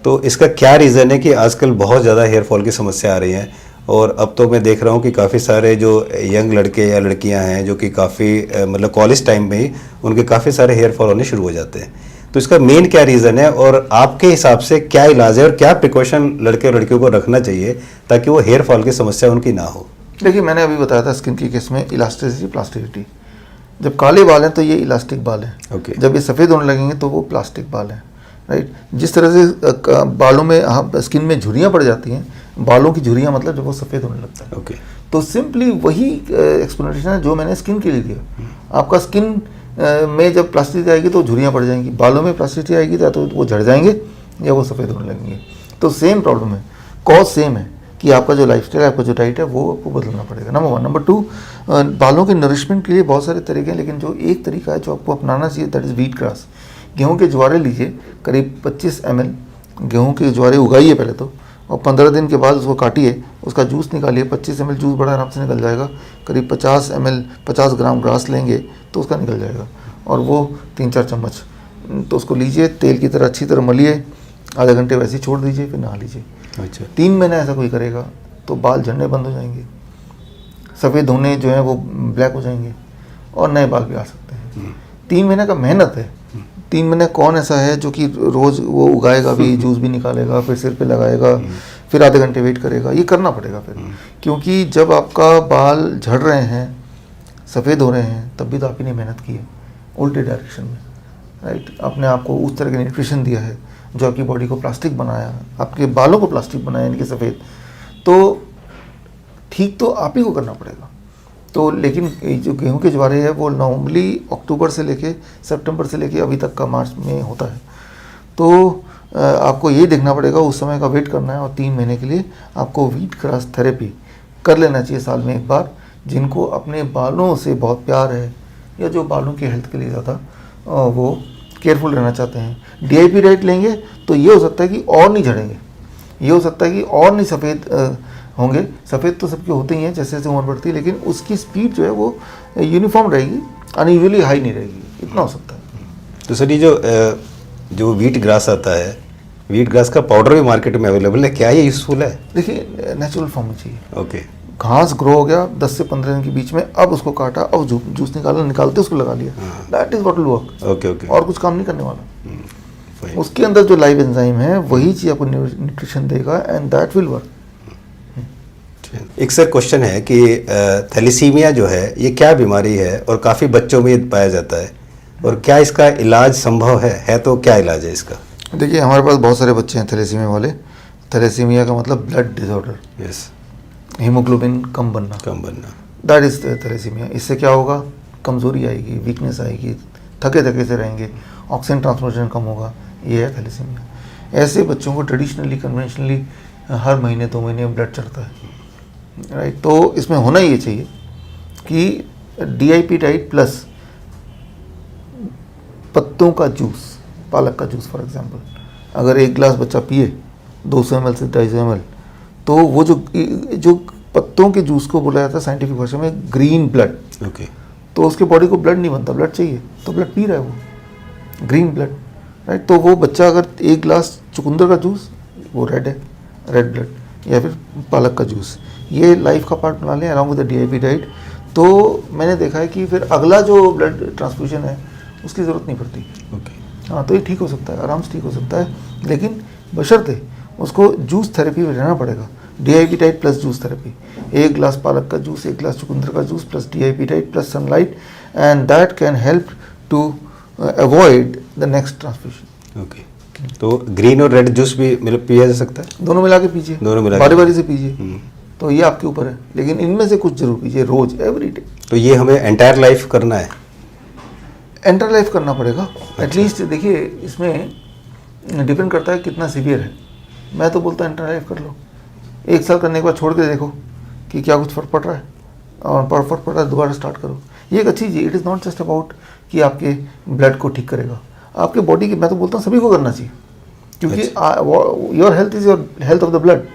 तो इसका क्या रीज़न है कि आजकल बहुत ज़्यादा हेयर फॉल की समस्या आ रही है? और अब तो मैं देख रहा हूँ कि काफ़ी सारे जो यंग लड़के या लड़कियाँ हैं जो कि काफ़ी मतलब कॉलेज टाइम में ही उनके काफ़ी सारे हेयर फॉल होने शुरू हो जाते हैं, तो इसका मेन क्या रीज़न है और आपके हिसाब से क्या इलाज है और क्या प्रिकॉशन लड़के और लड़कियों को रखना चाहिए ताकि वो हेयर फॉल की समस्या उनकी ना हो? देखिए मैंने अभी बताया था स्किन के केस में इलास्टिसिटी, प्लास्टिसिटी। जब काले बाल हैं तो ये इलास्टिक बाल हैं, ओके जब ये सफ़ेद होने लगेंगे तो वो प्लास्टिक बाल हैं, राइट। जिस तरह से बालों में स्किन में झुर्रियाँ पड़ जाती हैं, बालों की झुर्रियाँ मतलब जब वो सफ़ेद होने लगता है, ओके तो सिंपली वही एक्सप्लेनेशन है जो मैंने स्किन के लिए दिया। आपका स्किन में जब प्लास्टिसिटी आएगी तो झुर्रियाँ पड़ जाएंगी, बालों में प्लास्टिसिटी आएगी तो वो झड़ जाएंगे या वो सफ़ेद होने लगेंगे। तो सेम प्रॉब्लम है, कॉज सेम है कि आपका जो लाइफस्टाइल, आपका जो डाइट है वो आपको बदलना पड़ेगा, नंबर 1। नंबर 2, बालों के नरिशमेंट के लिए बहुत सारे तरीके हैं, लेकिन जो एक तरीका है जो आपको अपनाना चाहिए, दैट इज़ व्हीट ग्रास। गेहूँ के ज्वारे लीजिए, करीब 25 ml गेहूँ के ज्वारे उगाइए पहले तो, और 15 दिन के बाद उसको काटिए, उसका जूस निकालिए। 25 ml जूस बड़ा आराम से निकल जाएगा। करीब 50 ग्राम ग्रास लेंगे तो उसका निकल जाएगा, और वो 3-4 चम्मच तो उसको लीजिए, तेल की तरह अच्छी तरह मलिए, आधे घंटे वैसे ही छोड़ दीजिए, फिर नहा लीजिए। अच्छा 3 महीने ऐसा कोई करेगा तो बाल झड़ने बंद हो जाएंगे, सफ़ेद होने जो है वो ब्लैक हो जाएंगे, और नए बाल भी आ सकते हैं। 3 महीने का मेहनत है। 3 महीने कौन ऐसा है जो कि रोज़ वो उगाएगा भी, जूस भी निकालेगा, फिर सिर पे लगाएगा, फिर आधे घंटे वेट करेगा? ये करना पड़ेगा फिर, क्योंकि जब आपका बाल झड़ रहे हैं, सफ़ेद हो रहे हैं, तब भी तो आप ही ने मेहनत की है उल्टे डायरेक्शन में, राइट। आपने आपको उस तरह का न्यूट्रिशन दिया है जो आपकी बॉडी को प्लास्टिक बनाया, आपके बालों को प्लास्टिक बनाया, इनके सफ़ेद, तो ठीक तो आप ही को करना पड़ेगा। तो लेकिन जो गेहूं के ज्वारे है वो नॉर्मली अक्टूबर से लेके सितंबर से लेके अभी तक का मार्च में होता है, तो आपको ये देखना पड़ेगा, उस समय का वेट करना है, और 3 महीने के लिए आपको व्हीट ग्रास थेरेपी कर लेना चाहिए साल में एक बार। जिनको अपने बालों से बहुत प्यार है, या जो बालों की हेल्थ के लिए ज़्यादा वो केयरफुल रहना चाहते हैं, DIP डाइट लेंगे तो ये हो सकता है कि और नहीं झड़ेंगे, ये हो सकता है कि और नहीं सफ़ेद होंगे। सफ़ेद तो सबके होते ही हैं जैसे जैसे उम्र बढ़ती है, लेकिन उसकी स्पीड जो है वो यूनिफॉर्म रहेगी, अनयूजुअली हाई नहीं रहेगी, इतना हो सकता है। तो सर ये जो व्हीट ग्रास आता है, व्हीट ग्रास का पाउडर भी मार्केट में अवेलेबल है, क्या ये यूज़फुल है? देखिए नेचुरल फॉर्म में चाहिए। ओके घास ग्रो हो गया 10 से 15 दिन के बीच में, अब उसको काटा, अब जूस निकालते उसको लगा लिया, that is what will work. Okay okay, और कुछ काम नहीं करने वाला। fine. उसके अंदर जो लाइव एंजाइम है वही चीज़ आपको न्यूट्रिशन देगा, एंड दैट विल वर्क। एक सर क्वेश्चन है कि थैलेसीमिया जो है ये क्या बीमारी है और काफ़ी बच्चों में ये पाया जाता है, और क्या इसका इलाज संभव है तो क्या इलाज है इसका? देखिए हमारे पास बहुत सारे बच्चे हैं थैलेसीमिया वाले। थैलेसीमिया का मतलब ब्लड डिसऑर्डर, यस, हीमोग्लोबिन कम बनना, दैट इज थैलेसीमिया। इससे क्या होगा? कमज़ोरी आएगी, वीकनेस आएगी, थके थके से रहेंगे, ऑक्सीजन ट्रांसपोर्टेशन कम होगा, ये है थैलेसीमिया। ऐसे बच्चों को ट्रेडिशनली कन्वेंशनली हर महीने 2 महीने ब्लड चढ़ता है, राइट। तो इसमें होना ये चाहिए कि DIP डाइट प्लस पत्तों का जूस, पालक का जूस फॉर एग्जांपल, अगर 1 गिलास बच्चा पिए 200 ml से 250 ml, तो वो जो पत्तों के जूस को बोला जाता है साइंटिफिक भाषा में ग्रीन ब्लड, ओके, तो उसके बॉडी को ब्लड नहीं बनता, ब्लड चाहिए, तो ब्लड पी रहा है वो ग्रीन ब्लड, राइट। तो वो बच्चा अगर 1 गिलास चुकंदर का जूस, वो रेड है, रेड ब्लड, या फिर पालक का जूस, ये लाइफ का पार्ट बना लें along with the DIP diet, तो मैंने देखा है कि फिर अगला जो ब्लड ट्रांसफ्यूजन है उसकी ज़रूरत नहीं पड़ती। ओके, हाँ, तो ये ठीक हो सकता है, आराम से ठीक हो सकता है, लेकिन बशर्ते उसको जूस थेरेपी में रहना पड़ेगा। DIP diet plus juice therapy, 1 गिलास पालक का जूस, 1 गिलास चुकंदर का juice plus DIP diet plus sunlight, and that can help to avoid the next transfusion. Okay. तो ग्रीन और रेड जूस भी मतलब पिया जा सकता है? दोनों मिला के पीजिए, दोनों मिला के बारी बारी से पीजिए, तो ये आपके ऊपर है, लेकिन इनमें से कुछ जरूर पीजिए रोज, एवरी डे। तो ये हमें एंटायर लाइफ करना है? एंटर लाइफ करना पड़ेगा एटलीस्ट। देखिए इसमें डिपेंड करता है कितना सीवियर है। मैं तो बोलता हूँ एंटर लाइफ कर लो, 1 साल करने के बाद छोड़ के देखो कि क्या कुछ फर्क पड़ रहा है, और फर्क पड़ रहा है दोबारा स्टार्ट करो। ये एक अच्छी चीज़। It is not just about कि आपके ब्लड को ठीक करेगा, आपके बॉडी की, मैं तो बोलता हूँ सभी को करना चाहिए, क्योंकि your health is your health of the blood.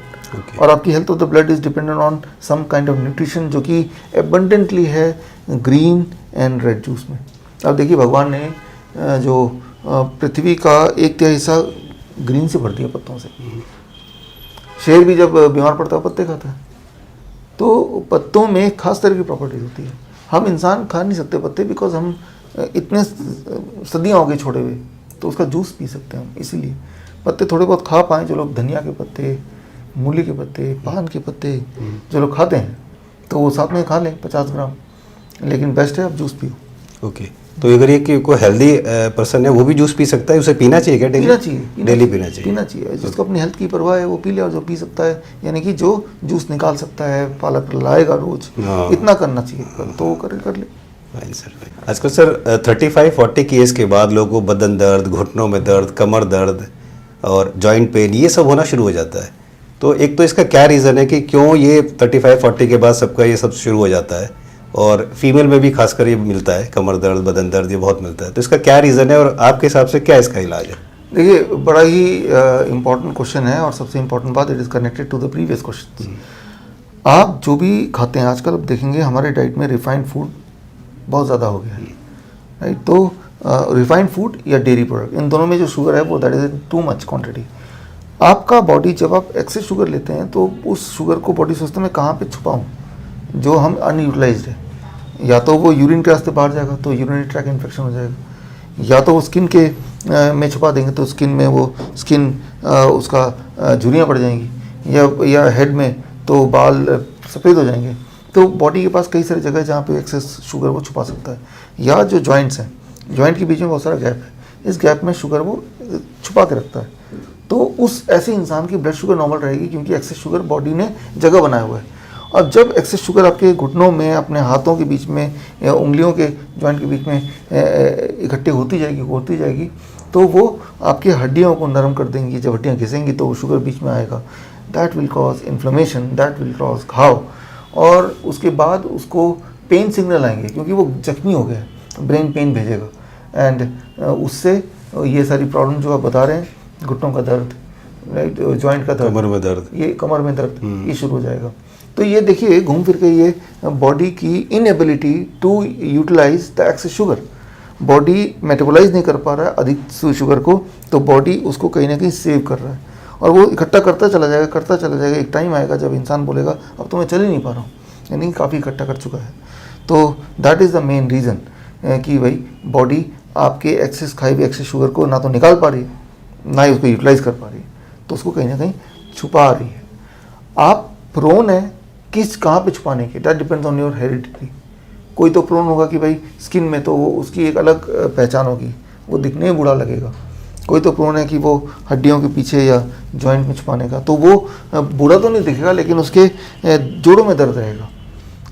और आपकी health of the blood is dependent on some kind of nutrition जो कि एबंडेंटली है ग्रीन एंड रेड जूस में। अब देखिए भगवान ने जो पृथ्वी का 1/3 हिस्सा ग्रीन से भर दिया पत्तों से। शेर भी जब बीमार पड़ता है पत्ते खाता है। तो पत्तों में खास तरह की प्रॉपर्टीज होती है। हम इंसान खा नहीं सकते पत्ते, बिकॉज हम इतने सदियाँ हो गई छोड़े हुए, तो उसका जूस पी सकते हैं हम। इसीलिए पत्ते थोड़े बहुत खा पाएँ जो लोग धनिया के पत्ते, मूली के पत्ते, पान के पत्ते जो लोग खाते हैं, तो वो साथ में खा लें 50 ग्राम, लेकिन बेस्ट है आप जूस पियो। ओके, तो अगर ये कि कोई हेल्दी पर्सन है वो भी जूस पी सकता है, उसे पीना चाहिए क्या? डेली पीना चाहिए, डेली पीना चाहिए। जिसको अपनी हेल्थ की परवाह है वो पी ले, और जो पी सकता है यानी कि जो जूस निकाल सकता है, पालक लाएगा रोज, इतना करना चाहिए, तो वो कर ले। आजकल सर 35-40 की एज के बाद लोगों को बदन दर्द, घुटनों में दर्द, कमर दर्द और जॉइंट पेन ये सब होना शुरू हो जाता है। तो एक तो इसका क्या रीज़न है कि क्यों ये 35-40 के बाद सबका ये सब शुरू हो जाता है, और फीमेल में भी खासकर ये मिलता है, कमर दर्द, बदन दर्द ये बहुत मिलता है। तो इसका क्या रीज़न है और आपके हिसाब से क्या इसका इलाज है? देखिए बड़ा ही इम्पोर्टेंट क्वेश्चन है, और सबसे इम्पोर्टेंट बात, it is connected to the previous question. आप जो भी खाते हैं आजकल, आप देखेंगे हमारे डाइट में रिफाइंड फूड बहुत ज़्यादा हो गया है, राइट? तो रिफाइंड फूड या डेयरी प्रोडक्ट, इन दोनों में जो शुगर है वो that is too much quantity. आपका बॉडी जब आप एक्सेस शुगर लेते हैं तो उस शुगर को बॉडी सोचते हैं मैं कहाँ पे छुपाऊँ, जो हम अनयूटिलाइज्ड है। या तो वो यूरिन के रास्ते बाहर जाएगा तो यूरिनरी ट्रैक इन्फेक्शन हो जाएगा, या तो वो स्किन के में छुपा देंगे तो स्किन में वो स्किन उसका झुर्रियाँ पड़ जाएंगी, या हेड में तो बाल सफ़ेद हो जाएंगे। तो बॉडी के पास कई सारी जगह है जहाँ पे एक्सेस शुगर वो छुपा सकता है। या जो जॉइंट्स हैं, जॉइंट के बीच में बहुत सारा गैप है, इस गैप में शुगर वो छुपा के रखता है। तो उस ऐसे इंसान की ब्लड शुगर नॉर्मल रहेगी, क्योंकि एक्सेस शुगर बॉडी ने जगह बनाया हुआ है। और जब एक्सेस शुगर आपके घुटनों में, अपने हाथों के बीच में, या उंगलियों के जॉइंट के बीच में इकट्ठी होती जाएगी, तो वो आपकी हड्डियों को नरम कर देंगी। जब हड्डियाँ घिसेंगी तो वो शुगर बीच में आएगा, that will cause inflammation, that will cause घाव, और उसके बाद उसको पेन सिग्नल आएंगे, क्योंकि वो जख्मी हो गया है, ब्रेन पेन भेजेगा, एंड उससे ये सारी प्रॉब्लम जो आप बता रहे हैं, घुटनों का दर्द, राइट, जॉइंट का दर्द, कमर में दर्द ये शुरू हो जाएगा। तो ये देखिए घूम फिर के ये बॉडी की inability to utilise the excess sugar, body metabolise नहीं कर पा रहा है अधिक शुगर को, तो बॉडी उसको कहीं ना कहीं सेव कर रहा है, और वो इकट्ठा करता चला जाएगा। एक टाइम आएगा जब इंसान बोलेगा अब तो मैं चल ही नहीं पा रहा हूँ, यानी काफ़ी इकट्ठा कर चुका है। तो that is the main reason कि भाई बॉडी आपके एक्सेस खाई हुई एक्सेस शुगर को ना तो निकाल पा रही है, ना ही उसको यूटिलाइज कर पा रही है, तो उसको कहीं ना कहीं छुपा रही है। आप प्रोन है कहाँ पे छुपाने की, that depends on your heredity. कोई तो प्रोन होगा कि भाई स्किन में, तो वो उसकी एक अलग पहचान होगी, वो दिखने में बूढ़ा लगेगा। कोई तो प्रोन है कि वो हड्डियों के पीछे या जॉइंट में छुपाने का, तो वो बूढ़ा तो नहीं दिखेगा, लेकिन उसके जोड़ों में दर्द रहेगा।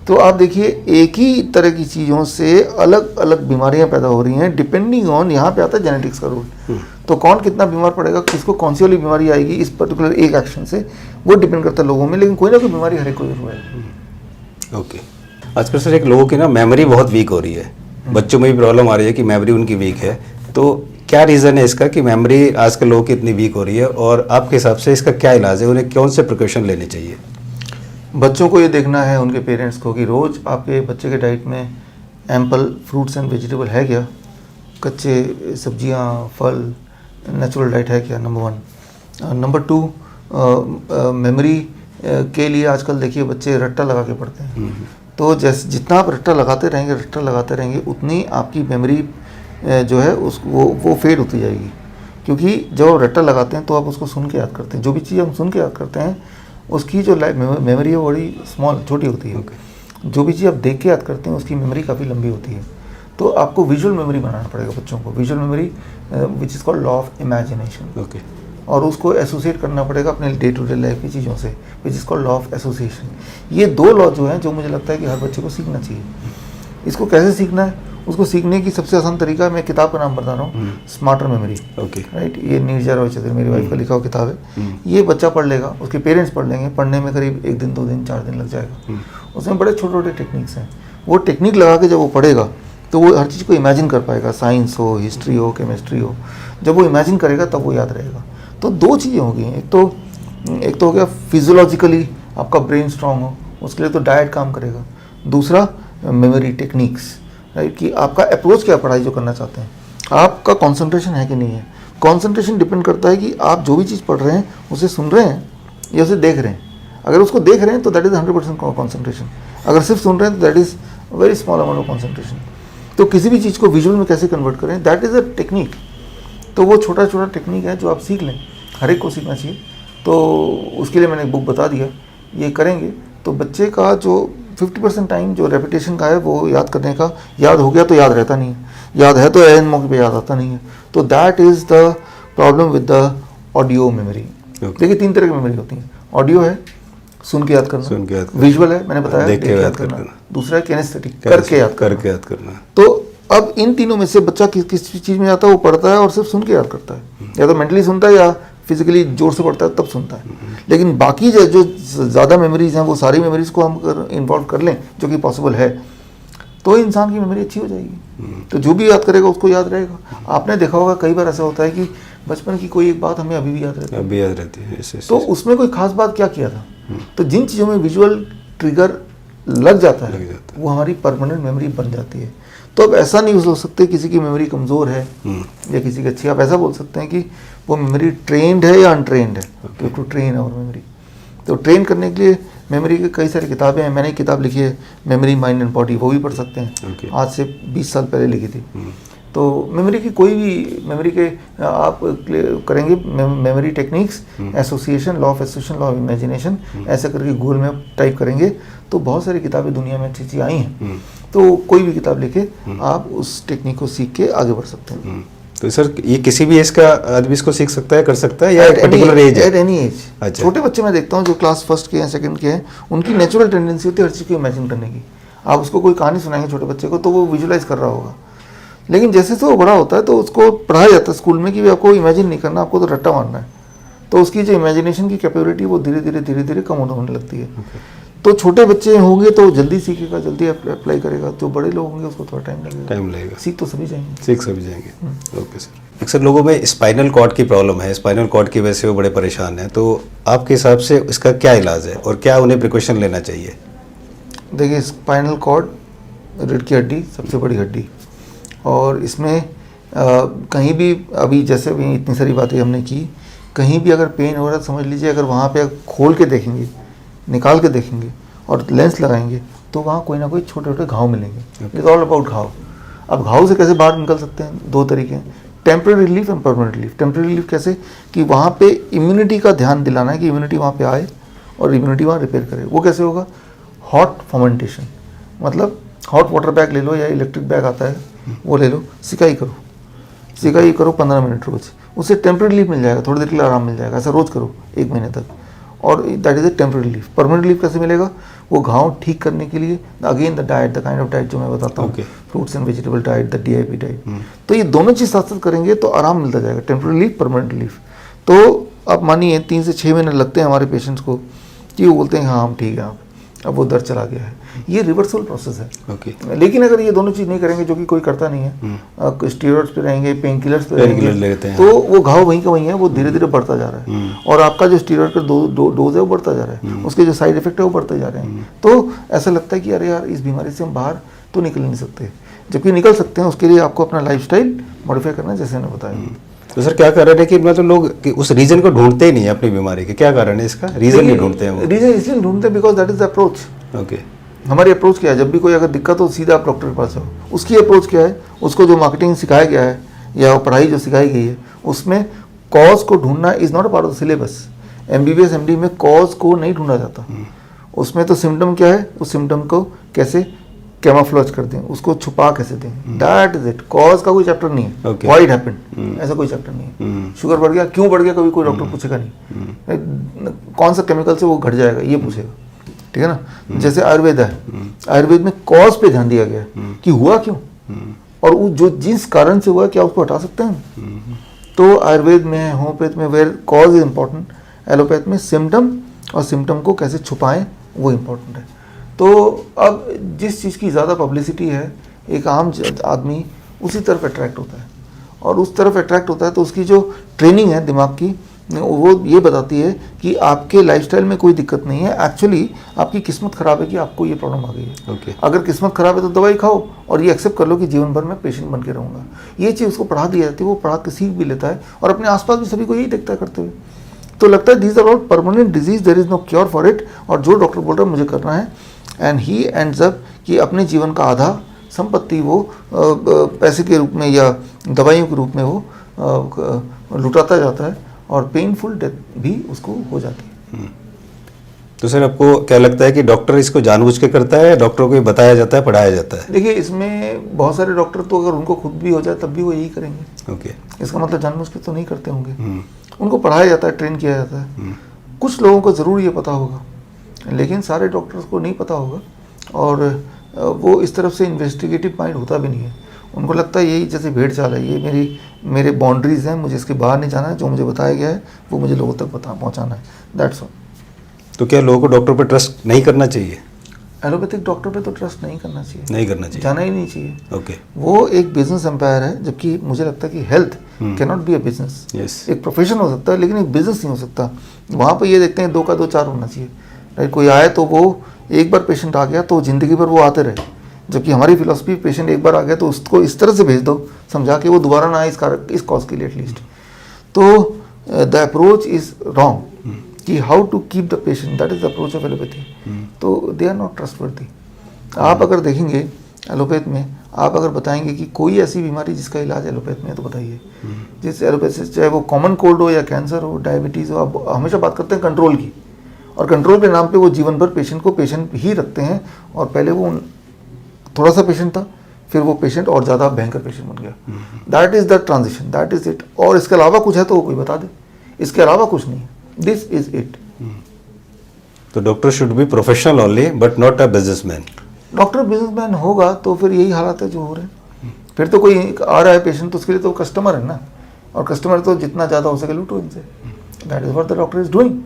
तो आप देखिए एक ही तरह की चीज़ों से अलग अलग बीमारियां पैदा हो रही हैं, डिपेंडिंग ऑन, यहाँ पे आता है जेनेटिक्स का रोल। तो कौन कितना बीमार पड़ेगा, किसको कौन सी वाली बीमारी आएगी इस पर्टिकुलर एक एक्शन से, वो डिपेंड करता है लोगों में, लेकिन कोई ना कोई बीमारी हर एक को जरूर आएगी। ओके, आजकल सर एक लोगों की ना मेमोरी बहुत वीक हो रही है, बच्चों में भी प्रॉब्लम आ रही है कि मेमोरी उनकी वीक है। तो क्या रीज़न है इसका कि मेमोरी आजकल लोगों की इतनी वीक हो रही है, और आपके हिसाब से इसका क्या इलाज है, उन्हें कौन से प्रिकॉशन लेने चाहिए? बच्चों को ये देखना है, उनके पेरेंट्स को, कि रोज़ आपके बच्चे के डाइट में एम्पल फ्रूट्स एंड वेजिटेबल है क्या, कच्चे सब्जियां, फल, नेचुरल डाइट है क्या, नंबर 1। नंबर 2, मेमोरी के लिए आजकल देखिए बच्चे रट्टा लगा के पढ़ते हैं। तो जैसे जितना आप रट्टा लगाते रहेंगे उतनी आपकी मेमोरी जो है वो फेड होती जाएगी, क्योंकि जब आप रट्टा लगाते हैं तो आप उसको सुन के याद करते हैं। जो भी चीज़ हम सुन के याद करते हैं उसकी जो मेमोरी है वो बड़ी छोटी होती है। जो भी चीज़ आप देख के याद करते हैं उसकी मेमोरी काफ़ी लंबी होती है। तो आपको विजुअल मेमोरी बनाना पड़ेगा बच्चों को, visual memory which is called law of imagination, और उसको एसोसिएट करना पड़ेगा अपने डे टू डे लाइफ की चीज़ों से, which is called law of association. ये 2 लॉ जो हैं, जो मुझे लगता है कि हर बच्चे को सीखना चाहिए। इसको कैसे सीखना है, उसको सीखने की सबसे आसान तरीका, मैं किताब का नाम बता रहा हूँ, स्मार्टर मेमोरी, ओके, राइट। ये नीरजा रॉयचंद्रन, मेरी वाइफ का लिखा हुआ किताब है। ये बच्चा पढ़ लेगा, उसके पेरेंट्स पढ़ लेंगे, पढ़ने में करीब 1 दिन 2 दिन 4 दिन लग जाएगा। उसमें बड़े छोटे छोटे टेक्निक्स हैं, वो टेक्निक लगा के जब वो पढ़ेगा तो वो हर चीज़ को इमेजिन कर पाएगा, साइंस हो, हिस्ट्री हो, केमिस्ट्री हो। जब वो इमेजिन करेगा तब वो याद रहेगा। तो 2 चीज़ें होगी, एक तो हो गया फिजियोलॉजिकली आपका ब्रेन स्ट्रांग हो, उसके लिए तो डाइट काम करेगा। दूसरा मेमोरी टेक्निक्स, राइट, कि आपका अप्रोच क्या, पढ़ाई जो करना चाहते हैं, आपका कंसंट्रेशन है कि नहीं है। कंसंट्रेशन डिपेंड करता है कि आप जो भी चीज़ पढ़ रहे हैं उसे सुन रहे हैं या उसे देख रहे हैं। अगर उसको देख रहे हैं तो दैट इज़ 100% कॉन्सेंट्रेशन। अगर सिर्फ सुन रहे हैं तो that is very small amount of concentration. तो किसी भी चीज़ को विजुअल में कैसे कन्वर्ट करें, दैट इज़ अ टेक्निक। तो वो छोटा छोटा टेक्निक है जो आप सीख लें, हर एक को सीखना चाहिए। तो उसके लिए मैंने एक बुक बता दिया, ये करेंगे तो बच्चे का जो 50% टाइम जो रेपिटेशन का है वो याद करने का, याद हो गया तो याद रहता नहीं है, याद है तो एन मौके पे याद आता नहीं है। तो that is the problem with the audio memory. देखिए 3 तरह की मेमोरी होती है। ऑडियो है सुन के याद करना, विजुअल है मैंने बताया देख के याद करना, दूसरा है किनेस्थेटिक करके याद करना। तो अब इन तीनों में से बच्चा किस चीज़ में जाता है, वो पढ़ता है और सिर्फ सुन के याद करता है, या तो मेंटली सुनता है या फिजिकली जोर से पढ़ता है तब सुनता है। लेकिन बाकी जो ज़्यादा मेमोरीज हैं वो सारी मेमोरीज को हम अगर इन्वॉल्व कर लें, जो कि पॉसिबल है, तो इंसान की मेमोरी अच्छी हो जाएगी। तो जो भी याद करेगा उसको याद रहेगा। आपने देखा होगा कई बार ऐसा होता है कि बचपन की कोई एक बात हमें अभी भी याद रहती है, तो उसमें कोई खास बात क्या किया था। तो जिन चीज़ों में विजुअल ट्रिगर लग जाता है वो हमारी परमानेंट मेमोरी बन जाती है। तो अब ऐसा नहीं हो सकते किसी की मेमोरी कमज़ोर है या किसी की अच्छी। आप ऐसा बोल सकते हैं कि वो मेमोरी ट्रेंड है या अनट्रेंड है, टू ट्रेन आवर मेमोरी। तो ट्रेन करने के लिए मेमोरी की कई सारी किताबें हैं। मैंने एक किताब लिखी है मेमोरी माइंड एंड बॉडी, वो भी पढ़ सकते हैं। आज से 20 साल पहले लिखी थी। तो मेमोरी की कोई भी मेमोरी के आप करेंगे memory techniques, association, law of association, law of imagination, ऐसा करके गूगल में टाइप करेंगे तो बहुत सारी किताबें दुनिया में अच्छी आई हैं। तो कोई भी किताब लेके आप उस टेक्निक को सीख के आगे बढ़ सकते हैं। तो सर ये किसी भी एज का आदमी इसको सीख सकता है, कर सकता है, या पर्टिकुलर एज है? At any as. अच्छा। छोटे बच्चे मैं देखता हूँ जो क्लास 1 के हैं, 2nd के हैं, उनकी नेचुरल टेंडेंसी होती है हर चीज़ को इमेजिन करने की। आप उसको कोई कहानी सुनाएंगे छोटे बच्चे को तो वो विजुलाइज कर रहा होगा। लेकिन जैसे से वो बड़ा होता है तो उसको पढ़ाया जाता है स्कूल में कि आपको इमेजिन नहीं करना, आपको तो रट्टा मारना है। तो उसकी जो इमेजिनेशन की कैपेबिलिटी वो धीरे धीरे कम होने लगती है। तो छोटे बच्चे होंगे तो जल्दी सीखेगा, जल्दी अप्लाई करेगा। जो बड़े लोग होंगे उसको थोड़ा टाइम लगेगा। सीख तो सभी जाएंगे। Okay sir. अक्सर लोगों में स्पाइनल कॉर्ड की प्रॉब्लम है, स्पाइनल कॉर्ड की वजह से वो बड़े परेशान हैं। तो आपके हिसाब से इसका क्या इलाज है और क्या उन्हें प्रिकॉशन लेना चाहिए? देखिए स्पाइनल कॉर्ड रीढ़ की हड्डी सबसे बड़ी हड्डी, और इसमें कहीं भी अभी जैसे भी इतनी सारी बातें हमने की, कहीं भी अगर पेन हो रहा है तो समझ लीजिए अगर वहाँ पे खोल के देखेंगे, निकाल के देखेंगे और लेंस लगाएंगे तो वहाँ कोई ना कोई छोटे छोटे घाव मिलेंगे। इट्स ऑल अबाउट घाव। अब घाव से कैसे बाहर निकल सकते हैं? 2 तरीके हैं, temporary relief and permanent relief. Temporary relief कैसे कि वहाँ पे इम्यूनिटी का ध्यान दिलाना है कि इम्यूनिटी वहाँ पे आए और इम्यूनिटी वहाँ रिपेयर करे। वो कैसे होगा? हॉट फर्मेंटेशन, मतलब हॉट वाटर बैग ले लो या इलेक्ट्रिक बैग आता है वो ले लो, सिकाई करो 15 मिनट रोज, उससे टेम्परेरी रिलीफ मिल जाएगा, थोड़ी देर के लिए आराम मिल जाएगा। ऐसा रोज करो 1 महीने तक, और that is a temporary relief. Permanent relief कैसे मिलेगा? वो घाव ठीक करने के लिए again the diet, the kind of diet जो मैं बताता हूँ, fruits and vegetable diet, the DIP diet. तो ये दोनों चीज़ साथ साथ करेंगे तो आराम मिलता जाएगा, टेम्परेरी रिलीफ, परमानेंट रिलीफ। तो आप मानिए 3 से 6 महीने लगते हैं हमारे पेशेंट्स को कि वो बोलते हैं हाँ हम ठीक है, अब वो दर्द चला गया है। ये रिवर्सल प्रोसेस है। लेकिन अगर ये दोनों चीज़ नहीं करेंगे, जो कि कोई करता नहीं है, स्टीरॉइड्स पे रहेंगे, पेन किलर्स पे रहेंगे, तो वो घाव वहीं का वहीं है, वो धीरे धीरे बढ़ता जा रहा है। और आपका जो स्टीरॉइड का डोज है वो बढ़ता जा रहा है, उसके जो साइड इफेक्ट है वो बढ़ते जा रहे हैं। तो ऐसा लगता है कि अरे यार इस बीमारी से हम बाहर तो निकल नहीं सकते, जबकि निकल सकते हैं। उसके लिए आपको अपना लाइफस्टाइल मॉडिफाई करना है, जैसे मैंने बताया। तो सर क्या कारण है कि मतलब लोग कि उस रीजन को ढूंढते ही नहीं है अपनी बीमारी के? क्या कारण है इसका? रीजन नहीं ढूंढते हैं वो? रीजन इसलिए ढूंढते हैं because that is the approach. Okay. हमारी अप्रोच क्या है? जब भी कोई अगर दिक्कत हो सीधा आप डॉक्टर के पास जाओ। उसकी अप्रोच क्या है? उसको जो मार्केटिंग सिखाया गया है या पढ़ाई जो सिखाई गई है उसमें कॉज को ढूंढना is not a part of the syllabus. MBBS MD में कॉज को नहीं ढूंढा जाता। उसमें तो सिम्टम क्या है, उस सिम्टम को कैसे कैमोफ्लेज कर दें, उसको छुपा कैसे दें, दैट इज इट। कॉज का कोई चैप्टर नहीं है। व्हाई इट हैपेंड, ऐसा कोई चैप्टर नहीं है। शुगर बढ़ गया, क्यों बढ़ गया, कभी कोई डॉक्टर पूछेगा नहीं। कौन सा केमिकल से वो घट जाएगा ये पूछेगा, ठीक है ना। जैसे आयुर्वेद है, आयुर्वेद में कॉज पे ध्यान दिया गया है कि हुआ क्यों, और वो जो जिस कारण से हुआ है, क्या उसको हटा सकते हैं? तो आयुर्वेद में, होम्योपैथ में where cause is important, allopath में सिम्टम, और सिम्टम को कैसे छुपाएं वो इम्पोर्टेंट है। तो अब जिस चीज़ की ज़्यादा पब्लिसिटी है, एक आम आदमी उसी तरफ अट्रैक्ट होता है, और उस तरफ अट्रैक्ट होता है तो उसकी जो ट्रेनिंग है दिमाग की, वो ये बताती है कि आपके लाइफस्टाइल में कोई दिक्कत नहीं है, एक्चुअली आपकी किस्मत ख़राब है कि आपको ये प्रॉब्लम आ गई है। Okay. अगर किस्मत ख़राब है तो दवाई खाओ और ये एक्सेप्ट कर लो कि जीवन भर मैं पेशेंट बन के रहूँगा। ये चीज़ उसको पढ़ा दी जाती है, वो पढ़ा के सीख भी लेता है और अपने आसपास भी सभी को यही देखता है करते हुए। तो लगता है these are all permanent disease, there is no cure for it, और जो डॉक्टर बोल रहा है मुझे करना है, एंड ही एंड्स अप कि अपने जीवन का आधा संपत्ति वो पैसे के रूप में या दवाइयों के रूप में वो लुटाता जाता है, और पेनफुल डेथ भी उसको हो जाती है। तो सर आपको क्या लगता है कि डॉक्टर इसको जानबूझ के करता है या डॉक्टरों को ये बताया जाता है, पढ़ाया जाता है? देखिए, इसमें बहुत सारे डॉक्टर तो अगर उनको खुद भी हो जाए तब भी वो यही करेंगे। ओके। इसका मतलब जानबूझ के तो नहीं करते होंगे, उनको पढ़ाया जाता है, ट्रेन किया जाता है। कुछ लोगों को ज़रूर ये पता होगा, लेकिन सारे डॉक्टर्स को नहीं पता होगा, और वो इस तरफ से इन्वेस्टिगेटिव माइंड होता भी नहीं है। उनको लगता है यही जैसे भेड़ चाल है, ये मेरे बाउंड्रीज़ हैं, मुझे इसके बाहर नहीं जाना है, जो मुझे बताया गया है वो मुझे लोगों तक पहुंचाना है, दैट्स ऑल। तो क्या लोगों को डॉक्टर पर ट्रस्ट नहीं करना चाहिए? एलोपैथिक डॉक्टर पे तो ट्रस्ट नहीं करना चाहिए, नहीं करना चाहिए, जाना ही नहीं चाहिए। ओके। वो एक बिजनेस एम्पायर है, जबकि मुझे लगता है कि health can not be a business. Yes. एक प्रोफेशन हो सकता है लेकिन एक बिजनेस नहीं हो सकता। वहाँ पर ये देखते हैं 2 का 2 4 होना चाहिए, राइट? कोई आए तो वो एक बार पेशेंट आ गया तो ज़िंदगी भर वो आते रहे, जबकि हमारी फिलॉसफी पेशेंट एक बार आ गया तो उसको इस तरह से भेज दो समझा के वो दोबारा ना आए इस कॉज के लिए एटलीस्ट। तो द अप्रोच इज़ रॉन्ग कि how to keep the patient, that is the approach of allopathy. तो दे आर नॉट ट्रस्टवर्दी। आप अगर देखेंगे एलोपैथ में, आप अगर बताएंगे कि कोई ऐसी बीमारी जिसका इलाज एलोपैथ में है तो बताइए। जिस एलोपैथ से, चाहे वो कॉमन कोल्ड हो या कैंसर हो, डायबिटीज़ हो, आप हमेशा बात करते हैं कंट्रोल की, और कंट्रोल के नाम पे वो जीवन भर पेशेंट को पेशेंट ही रखते हैं, और पहले वो थोड़ा सा पेशेंट था, फिर वो पेशेंट और ज़्यादा भयंकर पेशेंट बन गया। That is the transition, that is it. और इसके अलावा कुछ है तो वो कोई बता दे, इसके अलावा कुछ नहीं है, दिस इज़ इट। तो doctor should be professional only but not a businessman. Doctor businessman होगा तो फिर यही हालात है जो हो रहे हैं। फिर तो कोई आ रहा है पेशेंट तो उसके लिए तो कस्टमर है ना, और कस्टमर तो जितना ज़्यादा हो सके लूटो इनसे। That is what the doctor is doing.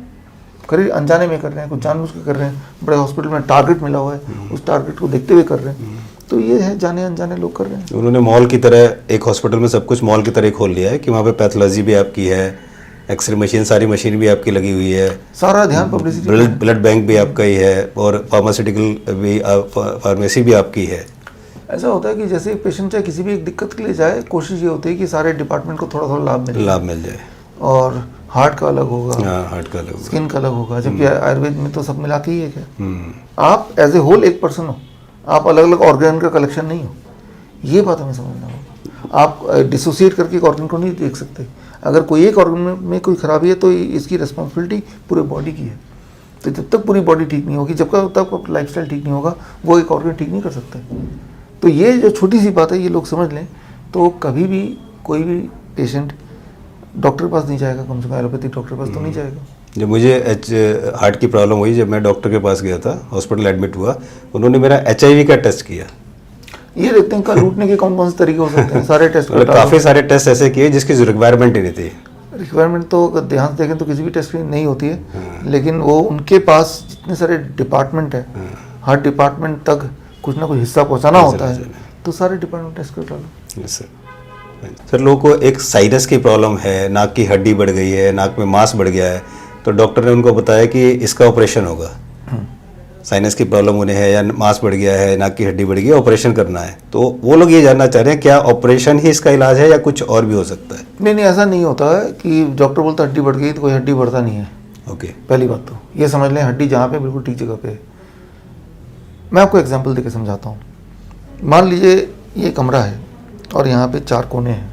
करीब अनजाने में कर रहे हैं, कुछ जानबूझ के कर रहे हैं, बड़े हॉस्पिटल में टारगेट मिला हुआ है, उस टारगेट को देखते हुए कर रहे हैं। तो ये है, जाने अनजाने लोग कर रहे हैं। उन्होंने मॉल की तरह एक हॉस्पिटल में सब कुछ मॉल की तरह खोल लिया है कि वहाँ पे पैथोलॉजी भी आपकी है, एक्सरे मशीन, सारी मशीन भी आपकी लगी हुई है, सारा ध्यान पब्लिसिटी, ब्लड बैंक भी आपका ही है, और फार्मास्यूटिकल भी, फार्मेसी भी आपकी है। ऐसा होता है कि जैसे एक पेशेंट चाहे किसी भी एक दिक्कत के लिए जाए, कोशिश ये होती है कि सारे डिपार्टमेंट को थोड़ा थोड़ा लाभ मिल जाए। और हार्ट का अलग होगा, हार्ट का अलग होगा, स्किन का अलग होगा, जबकि आयुर्वेद में तो सब मिला के ही है क्या। आप एज ए होल एक पर्सन हो, आप अलग अलग ऑर्गन का कलेक्शन नहीं हो। ये बात हमें समझना होगा। आप डिसोसिएट करके एक ऑर्गन को नहीं देख सकते। अगर कोई एक ऑर्गन में कोई खराबी है तो इसकी रिस्पॉन्सिबिलिटी पूरे बॉडी की है। तो जब तक पूरी बॉडी ठीक नहीं होगी, जब तक लाइफस्टाइल ठीक नहीं होगा, वो एक ऑर्गन ठीक नहीं कर सकते। तो ये जो छोटी सी बात है, ये लोग समझ लें तो कभी भी कोई भी पेशेंट डॉक्टर के पास नहीं जाएगा, कम से कम एलोपैथिक डॉक्टर के पास तो नहीं जाएगा। जब मुझे हार्ट की प्रॉब्लम हुई, जब मैं डॉक्टर के पास गया था, हॉस्पिटल एडमिट हुआ, उन्होंने मेरा HIV का टेस्ट किया। ये देखते हैं कल लूटने के कौन कौन से तरीके हो सकते हैं, सारे टेस्ट काफ़ी सारे टेस्ट ऐसे किए जिसकी रिक्वायरमेंट ही नहीं थी। रिक्वायरमेंट तो अगर ध्यान से देखें तो किसी भी टेस्ट की नहीं होती है, लेकिन वो उनके पास जितने सारे डिपार्टमेंट है, हर डिपार्टमेंट तक कुछ ना कुछ हिस्सा पहुंचाना होता है, तो सारे डिपार्टमेंट टेस्ट कर डालो। सर, लोगों को एक साइनस की प्रॉब्लम है, नाक की हड्डी बढ़ गई है, नाक में मांस बढ़ गया है, तो डॉक्टर ने उनको बताया कि इसका ऑपरेशन होगा। साइनस की प्रॉब्लम उन्हें है या मांस बढ़ गया है, नाक की हड्डी बढ़ गई है, ऑपरेशन करना है। तो वो लोग ये जानना चाह रहे हैं क्या ऑपरेशन ही इसका इलाज है या कुछ और भी हो सकता है? नहीं, ऐसा नहीं होता है कि डॉक्टर बोलता हड्डी बढ़ गई तो कोई हड्डी बढ़ता नहीं है। ओके। पहली बात तो ये समझ लें, हड्डी जहाँ पे बिल्कुल ठीक जगह पे है। मैं आपको एग्जाम्पल देकर समझाता हूँ। मान लीजिए ये कमरा है और यहाँ पे 4 कोने हैं,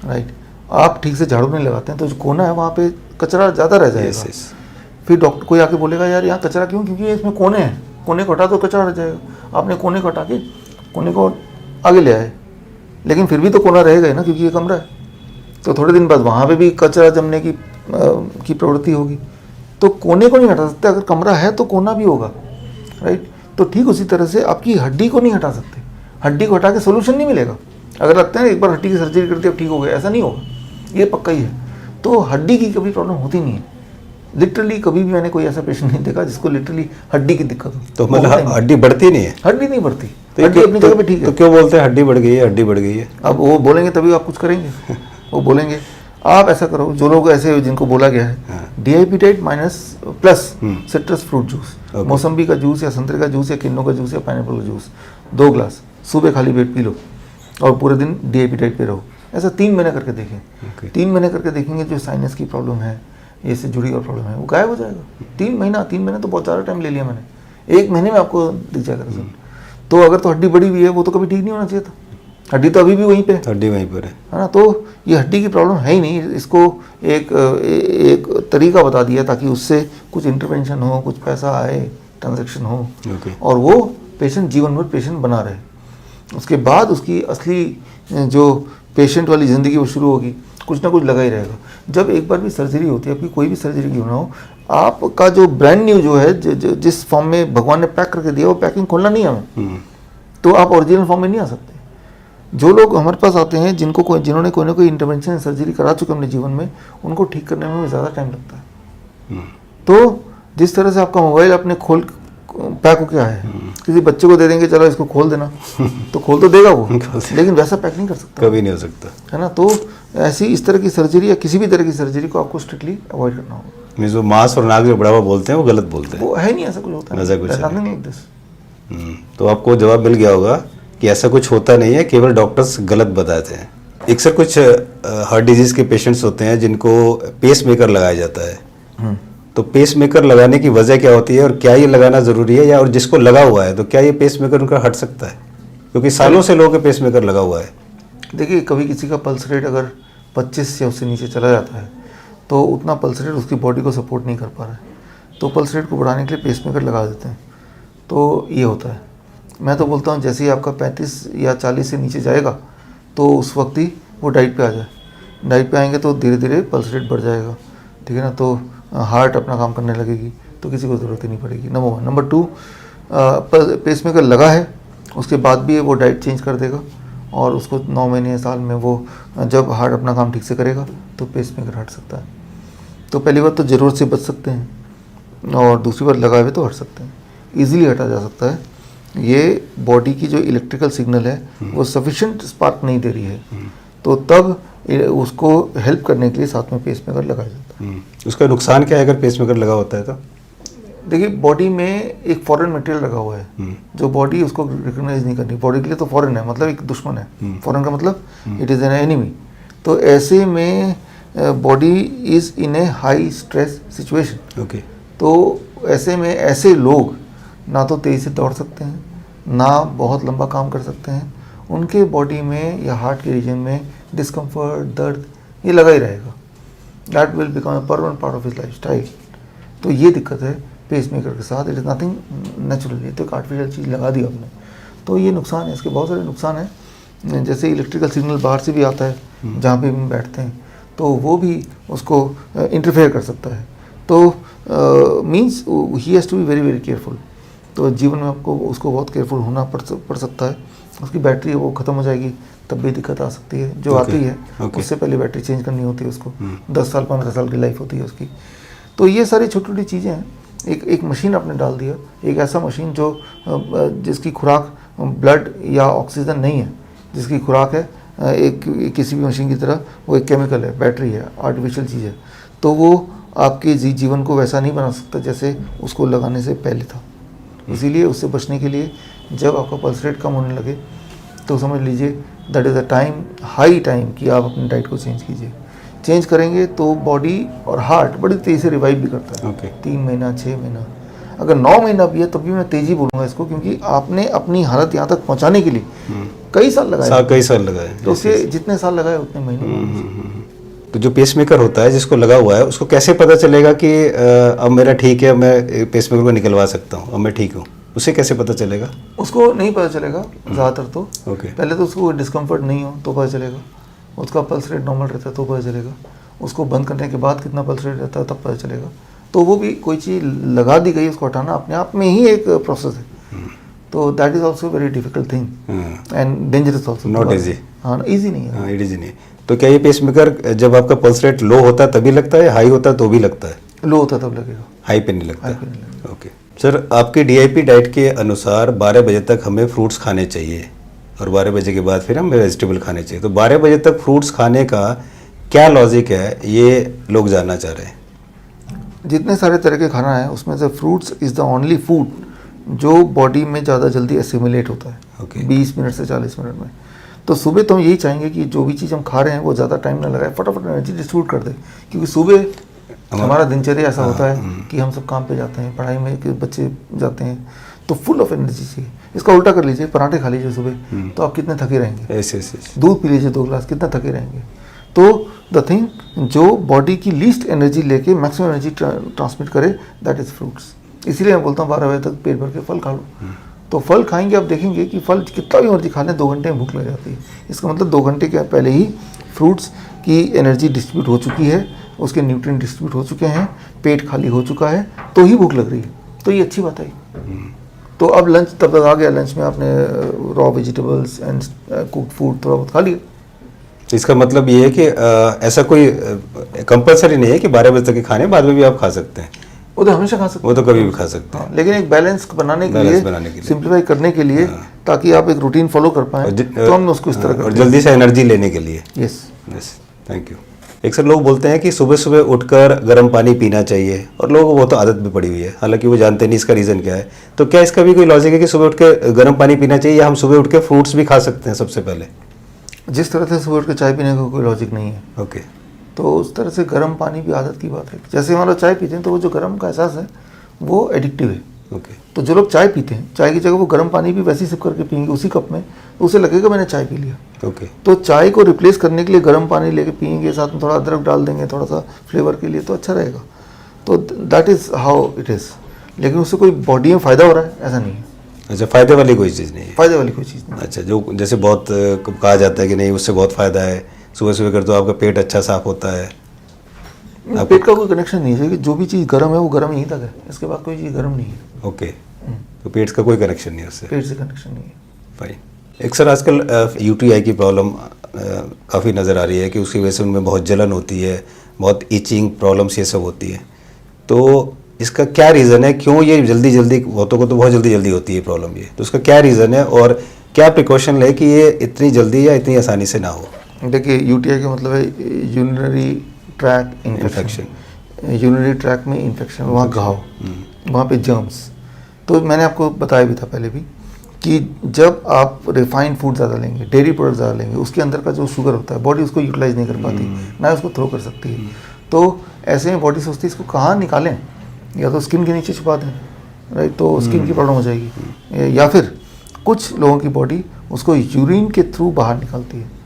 राइट। आप ठीक से झाड़ू नहीं लगाते हैं तो जो कोना है वहाँ पे कचरा ज़्यादा रह जाएगा। फिर डॉक्टर कोई आके बोलेगा यार यहाँ कचरा क्यों, क्योंकि इसमें कोने हैं, कोने को हटा दो कचरा रह जाएगा। आपने कोने को हटा के कोने को आगे ले आए, लेकिन फिर भी तो कोना रहेगा ही ना, क्योंकि ये कमरा है। तो थोड़े दिन बाद वहाँ पे भी कचरा जमने की प्रवृत्ति होगी, तो कोने को नहीं हटा सकते। अगर कमरा है तो कोना भी होगा, राइट। तो ठीक उसी तरह से आपकी हड्डी को नहीं हटा सकते। हड्डी को हटा के सोल्यूशन नहीं मिलेगा। अगर लगता है ना एक बार हड्डी की सर्जरी करती है अब ठीक हो गया, ऐसा नहीं होगा, ये पक्का ही है। तो हड्डी की कभी प्रॉब्लम होती नहीं है, लिटरली कभी भी मैंने कोई ऐसा पेशेंट नहीं देखा जिसको लिटरली हड्डी की दिक्कत हो। तो मतलब हड्डी बढ़ती नहीं है? हड्डी नहीं बढ़ती, तो हड्डी अपनी जगह पे ठीक है। तो क्यों बोलते हैं हड्डी बढ़ गई है, हड्डी बढ़ गई है? अब वो बोलेंगे तभी आप कुछ करेंगे। वो बोलेंगे आप ऐसा करो, जो लोग ऐसे जिनको बोला गया है dehydrate plus citrus fruit juice, मौसम्बी का जूस या संतरे का जूस या किन्नू का जूस या पाइनएप्पल का जूस 2 ग्लास सुबह खाली पेट पी लो और पूरे दिन डिहाइड्रेट पे रहो। ऐसा 3 महीने करके देखें। 3 महीने करके देखेंगे जो साइनस की प्रॉब्लम है, ये से जुड़ी हुई प्रॉब्लम है, वो गायब हो जाएगा। 3 महीने तो बहुत ज़्यादा टाइम ले लिया मैंने, 1 महीने में आपको दिख जाएगा रिजल्ट। तो अगर तो हड्डी बड़ी हुई है वो तो कभी ठीक नहीं होना चाहिए था, हड्डी तो अभी भी वहीं पे है, हड्डी वहीं पर है ना। तो ये हड्डी की प्रॉब्लम है ही नहीं, इसको एक तरीका बता दिया ताकि उससे कुछ इंटरवेंशन हो, कुछ पैसा आए, ट्रांजैक्शन हो और वो पेशेंट जीवन भर पेशेंट बना रहे। उसके बाद उसकी असली जो पेशेंट वाली ज़िंदगी वो शुरू होगी, कुछ ना कुछ लगा ही रहेगा। जब एक बार भी सर्जरी होती है, आपकी कोई भी सर्जरी क्यों ना हो, आपका जो ब्रांड न्यू जो है जिस फॉर्म में भगवान ने पैक करके दिया वो पैकिंग खोलना नहीं है हमें, तो आप ओरिजिनल फॉर्म में नहीं आ सकते। जो लोग हमारे पास आते हैं जिन्होंने कोई ना कोई इंटरवेंशन सर्जरी करा चुके अपने जीवन में, उनको ठीक करने में ज़्यादा टाइम लगता है। तो जिस तरह से आपका मोबाइल आपने खोल पैक हो क्या है, किसी बच्चे को दे देंगे चलो इसको खोल देना तो खोल तो देगा वो, लेकिन वैसा पैक नहीं कर सकता, कभी नहीं हो सकता, है ना। तो ऐसी इस तरह की सर्जरी या किसी भी तरह की सर्जरी को आपको स्ट्रिक्टली अवॉइड करना होगा। जो मांस और नाक जो बढ़ावा बोलते हैं वो गलत बोलते हैं, वो है नहीं, ऐसा कुछ होता है, ऐसा कुछ nothing like this। तो आपको जवाब मिल गया होगा कि ऐसा कुछ होता नहीं है, केवल डॉक्टर्स गलत बताते हैं। एक सर कुछ हार्ट डिजीज के पेशेंट्स होते हैं जिनको पेस मेकर लगाया जाता है, तो पेस मेकर लगाने की वजह क्या होती है और क्या ये लगाना ज़रूरी है, या और जिसको लगा हुआ है तो क्या ये पेस मेकर उनका हट सकता है, क्योंकि सालों से लोगों के पेस मेकर लगा हुआ है। देखिए कभी किसी का पल्स रेट अगर 25 या उससे नीचे चला जाता है तो उतना पल्स रेट उसकी बॉडी को सपोर्ट नहीं कर पा रहा है, तो पल्स रेट को बढ़ाने के लिए पेस मेकर लगा देते हैं, तो ये होता है। मैं तो बोलता हूँ जैसे ही आपका 35 या 40 से नीचे जाएगा तो उस वक्त ही वो डाइट पे आ जाए। डाइट पे आएंगे तो धीरे धीरे पल्स रेट बढ़ जाएगा, ठीक है ना, तो हार्ट अपना काम करने लगेगी, तो किसी को ज़रूरत ही नहीं पड़ेगी। नंबर 1। नंबर 2, पेस मेकर लगा है उसके बाद भी वो डाइट चेंज कर देगा और उसको 9 महीने साल में वो जब हार्ट अपना काम ठीक से करेगा तो पेस मेकर हट सकता है। तो पहली बात तो ज़रूरत से बच सकते हैं और दूसरी बात लगाए हुए तो हट सकते हैं, ईजिली हटा जा सकता है। ये बॉडी की जो इलेक्ट्रिकल सिग्नल है वो सफिशिएंट स्पार्क नहीं दे रही है, तो तब उसको हेल्प करने के लिए साथ में पेस मेकर लगाया जाता है। उसका नुकसान क्या है अगर पेस मेकर लगा होता है तो? देखिए बॉडी में एक फॉरेन मटेरियल लगा हुआ है जो बॉडी उसको रिकॉग्नाइज नहीं करती, बॉडी के लिए तो फॉरेन है, मतलब एक दुश्मन है। फॉरेन का मतलब इट इज़ एन एनिमी। तो ऐसे में body is in A high stress situation. Okay. तो ऐसे में ऐसे लोग ना तो तेज़ी से दौड़ सकते हैं, ना बहुत लंबा काम कर सकते हैं, उनके बॉडी में या हार्ट के रीजन में डिस्कम्फर्ट, दर्द ये लगा ही रहेगा। That will become a permanent part of his life style. तो ये दिक्कत है पेस मेकर के साथ, इट इज़ नथिंग नेचुरल, ये तो एक आर्टिफिशियल चीज़ लगा दी आपने, तो ये नुकसान है, इसके बहुत सारे नुकसान हैं। जैसे इलेक्ट्रिकल सिग्नल बाहर से भी आता है जहाँ पे हम बैठते हैं, तो वो भी उसको इंटरफेयर कर सकता है, तो means he has to be very very careful. तो जीवन में आपको उसको बहुत केयरफुल होना पड़ सकता है। उसकी बैटरी है वो ख़त्म हो जाएगी तब भी दिक्कत आ सकती है, जो आती है उससे पहले बैटरी चेंज करनी होती है उसको, 10 साल 15 साल की लाइफ होती है उसकी। तो ये सारी छोटी छोटी चीज़ें हैं। एक मशीन आपने डाल दिया, एक ऐसा मशीन जो जिसकी खुराक ब्लड या ऑक्सीजन नहीं है, जिसकी खुराक है एक किसी भी मशीन की तरह वो एक केमिकल है, बैटरी है, आर्टिफिशियल चीज़ है, तो वो आपके जीवन को वैसा नहीं बना सकता जैसे उसको लगाने से पहले था। इसीलिए उससे बचने के लिए जब आपका पल्स रेट कम होने लगे तो समझ लीजिए that is a time, high time कि आप अपनी डाइट को चेंज कीजिए। चेंज करेंगे तो बॉडी और हार्ट बड़ी तेज़ी से रिवाइव भी करता है। 3 महीना 6 महीना, अगर 9 महीना भी है तब भी मैं तेज़ी बोलूँगा इसको, क्योंकि आपने अपनी हालत यहाँ तक पहुँचाने के लिए कई साल लगाए, तो उसके जितने साल लगाए उतने महीने। तो जो पेसमेकर होता है जिसको लगा हुआ है उसको कैसे पता चलेगा कि अब मेरा ठीक है, मैं पेसमेकर को निकलवा सकता हूँ, अब मैं ठीक हूँ, उसे कैसे पता चलेगा? उसको नहीं पता चलेगा ज़्यादातर तो। ओके। पहले तो उसको डिस्कम्फर्ट नहीं हो तो पता चलेगा, उसका पल्स रेट नॉर्मल रहता है तो पता चलेगा, उसको बंद करने के बाद कितना पल्स रेट रहता है तब पता चलेगा। तो वो भी कोई चीज़ लगा दी गई उसको हटाना अपने आप में ही एक प्रोसेस है। तो that is also very difficult thing and dangerous also. Not easy. हाँ, ईजी नहीं है। हाँ, इट इज नहीं। तो क्या ये पेसमेकर जब आपका पल्स रेट लो होता है तभी लगता है, हाई होता है तो भी लगता है? लो होता तब लगेगा, हाई पे नहीं लगता। हाई पे नहीं लगेगा। ओके सर, आपकी डीआईपी डाइट के अनुसार 12 बजे तक हमें फ्रूट्स खाने चाहिए और 12 बजे के बाद फिर हमें वेजिटेबल खाने चाहिए। तो 12 बजे तक फ्रूट्स खाने का क्या लॉजिक है, ये लोग जानना चाह रहे हैं। जितने सारे तरह के खाना है उसमें से fruits is the only food जो बॉडी में ज़्यादा जल्दी एसिमुलेट होता है। Okay. 20 मिनट से 40 मिनट में। तो सुबह तो हम यही चाहेंगे कि जो भी चीज़ हम खा रहे हैं वो ज़्यादा टाइम ना लगाए, फटाफट एनर्जी डिस्ट्रीब्यूट कर दे, क्योंकि सुबह हमारा दिनचर्या ऐसा होता है कि हम सब काम पे जाते हैं, पढ़ाई में के बच्चे जाते हैं, तो फुल ऑफ एनर्जी चाहिए। इसका उल्टा कर लीजिए, पराठे खा लीजिए सुबह, तो आप कितने थके रहेंगे। ऐसे दूध पी लीजिए 2 ग्लास, कितना थके रहेंगे। तो द थिंग जो बॉडी की लीस्ट एनर्जी लेके मैक्सिमम एनर्जी ट्रांसमिट करे, दैट इज फ्रूट्स। इसीलिए मैं बोलता हूँ 12 बजे तक पेट भर के फल खा लो। तो फल खाएंगे, आप देखेंगे कि फल कितना भी मर्जी खा लें 2 घंटे में भूख लग जाती है। इसका मतलब 2 घंटे के पहले ही फ्रूट्स की एनर्जी डिस्ट्रीब्यूट हो चुकी है, उसके न्यूट्रिएंट डिस्ट्रीब्यूट हो चुके हैं, पेट खाली हो चुका है, तो ही भूख लग रही है। तो ये अच्छी बात है। तो अब लंच तब तक आ गया, लंच में आपने raw vegetables and cooked food थोड़ा बहुत खा लिया। इसका मतलब ये है कि ऐसा कोई कंपलसरी नहीं है कि 12 बजे तक के खाने, बाद में भी आप खा सकते हैं। वो तो हमेशा खा सकते वो तो कभी भी खा सकते हैं। हैं, लेकिन एक बैलेंस बनाने के बैलेंस लिए, बनाने के लिए। सिंप्लीफाई करने के लिए, ताकि आप एक रूटीन फॉलो कर पाएं, तो हम उसको इस तरह और करते हैं। जल्दी से एनर्जी लेने के लिए। यस। Yes, thank you. एक सर लोग बोलते हैं कि सुबह सुबह उठकर गर्म पानी पीना चाहिए, और लोगों को वो तो आदत भी पड़ी हुई है, हालांकि वो जानते नहीं इसका रीज़न क्या है। तो क्या इसका भी कोई लॉजिक है कि सुबह उठ के गर्म पानी पीना चाहिए, या हम सुबह उठ के फ्रूट्स भी खा सकते हैं सबसे पहले? जिस तरह से सुबह उठ के चाय पीने का कोई लॉजिक नहीं है, ओके। तो उस तरह से गर्म पानी भी आदत की बात है। जैसे हमारा चाय पीते हैं तो वो जो गर्म का एहसास है वो एडिक्टिव है। ओके। तो जो लोग चाय पीते हैं, चाय की जगह वो गर्म पानी भी वैसे ही सिप करके पियेंगे उसी कप में, तो उसे लगेगा मैंने चाय पी लिया। ओके। तो चाय को रिप्लेस करने के लिए गर्म पानी लेके पियेंगे, साथ में थोड़ा अदरक डाल देंगे थोड़ा सा फ्लेवर के लिए, तो अच्छा रहेगा। तो that is how it is. लेकिन उससे कोई बॉडी में फ़ायदा हो रहा है ऐसा नहीं है। अच्छा, फ़ायदे वाली कोई चीज़ नहीं है? फ़ायदे वाली कोई चीज़ नहीं। अच्छा, जो जैसे बहुत कहा जाता है कि नहीं उससे बहुत फ़ायदा है, सुबह सुबह कर तो आपका पेट अच्छा साफ होता है। पेट का कोई कनेक्शन नहीं है, कि जो भी चीज़ गर्म है वो गर्म यहीं तक है, इसके बाद कोई चीज़ गर्म नहीं है। ओके। तो पेट का कोई कनेक्शन नहीं है उससे? पेट से कनेक्शन नहीं है। फाइन। एक सर आजकल यूटीआई की प्रॉब्लम काफ़ी नज़र आ रही है कि उसकी वजह से उनमें बहुत जलन होती है, बहुत ईचिंग प्रॉब्लम्स ये सब होती है। तो इसका क्या रीज़न है, क्यों ये जल्दी जल्दी, बहुतों को तो बहुत जल्दी जल्दी होती है प्रॉब्लम ये, तो उसका क्या रीज़न है और क्या प्रिकॉशन ले कि ये इतनी जल्दी या इतनी आसानी से ना हो? देखिए, यूटीआई का मतलब है urinary tract infection. Urinary track में इन्फेक्शन, वहाँ घाव, वहाँ पे जर्म्स। तो मैंने आपको बताया भी था पहले भी कि जब आप रिफाइंड फूड ज़्यादा लेंगे, डेयरी प्रोडक्ट ज़्यादा लेंगे, उसके अंदर का जो शुगर होता है बॉडी उसको यूटिलाइज नहीं कर पाती, ना उसको थ्रो कर सकती है। तो ऐसे में बॉडी सोचती है इसको कहाँ निकालें, या तो स्किन के नीचे छुपा दें, राइट, तो स्किन की प्रॉब्लम हो जाएगी, या फिर कुछ लोगों की बॉडी उसको यूरिन के थ्रू बाहर निकालती है।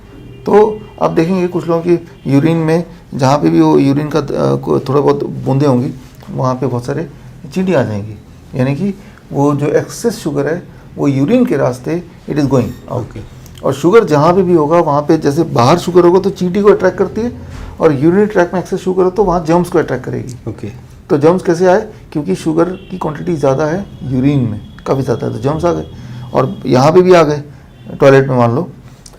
तो आप देखेंगे कुछ लोगों की यूरिन में जहाँ पे भी वो यूरिन का थोड़ा बहुत बूंदें होंगी, वहाँ पे बहुत सारे चींटी आ जाएंगी, यानी कि वो जो एक्सेस शुगर है वो यूरिन के रास्ते इट इज़ गोइंग आउट। और शुगर जहाँ पे भी होगा वहाँ पे जैसे बाहर शुगर होगा तो चींटी को अट्रैक्ट करती है, और यूरिन ट्रैक में एक्सेस शुगर हो तो वहाँ जर्म्स को अट्रैक्ट करेगी। ओके। तो जर्म्स कैसे आए, क्योंकि शुगर की क्वांटिटी ज़्यादा है यूरिन में, काफ़ी ज़्यादा है, तो जर्म्स आ गए और यहाँ पे भी आ गए टॉयलेट में मान लो,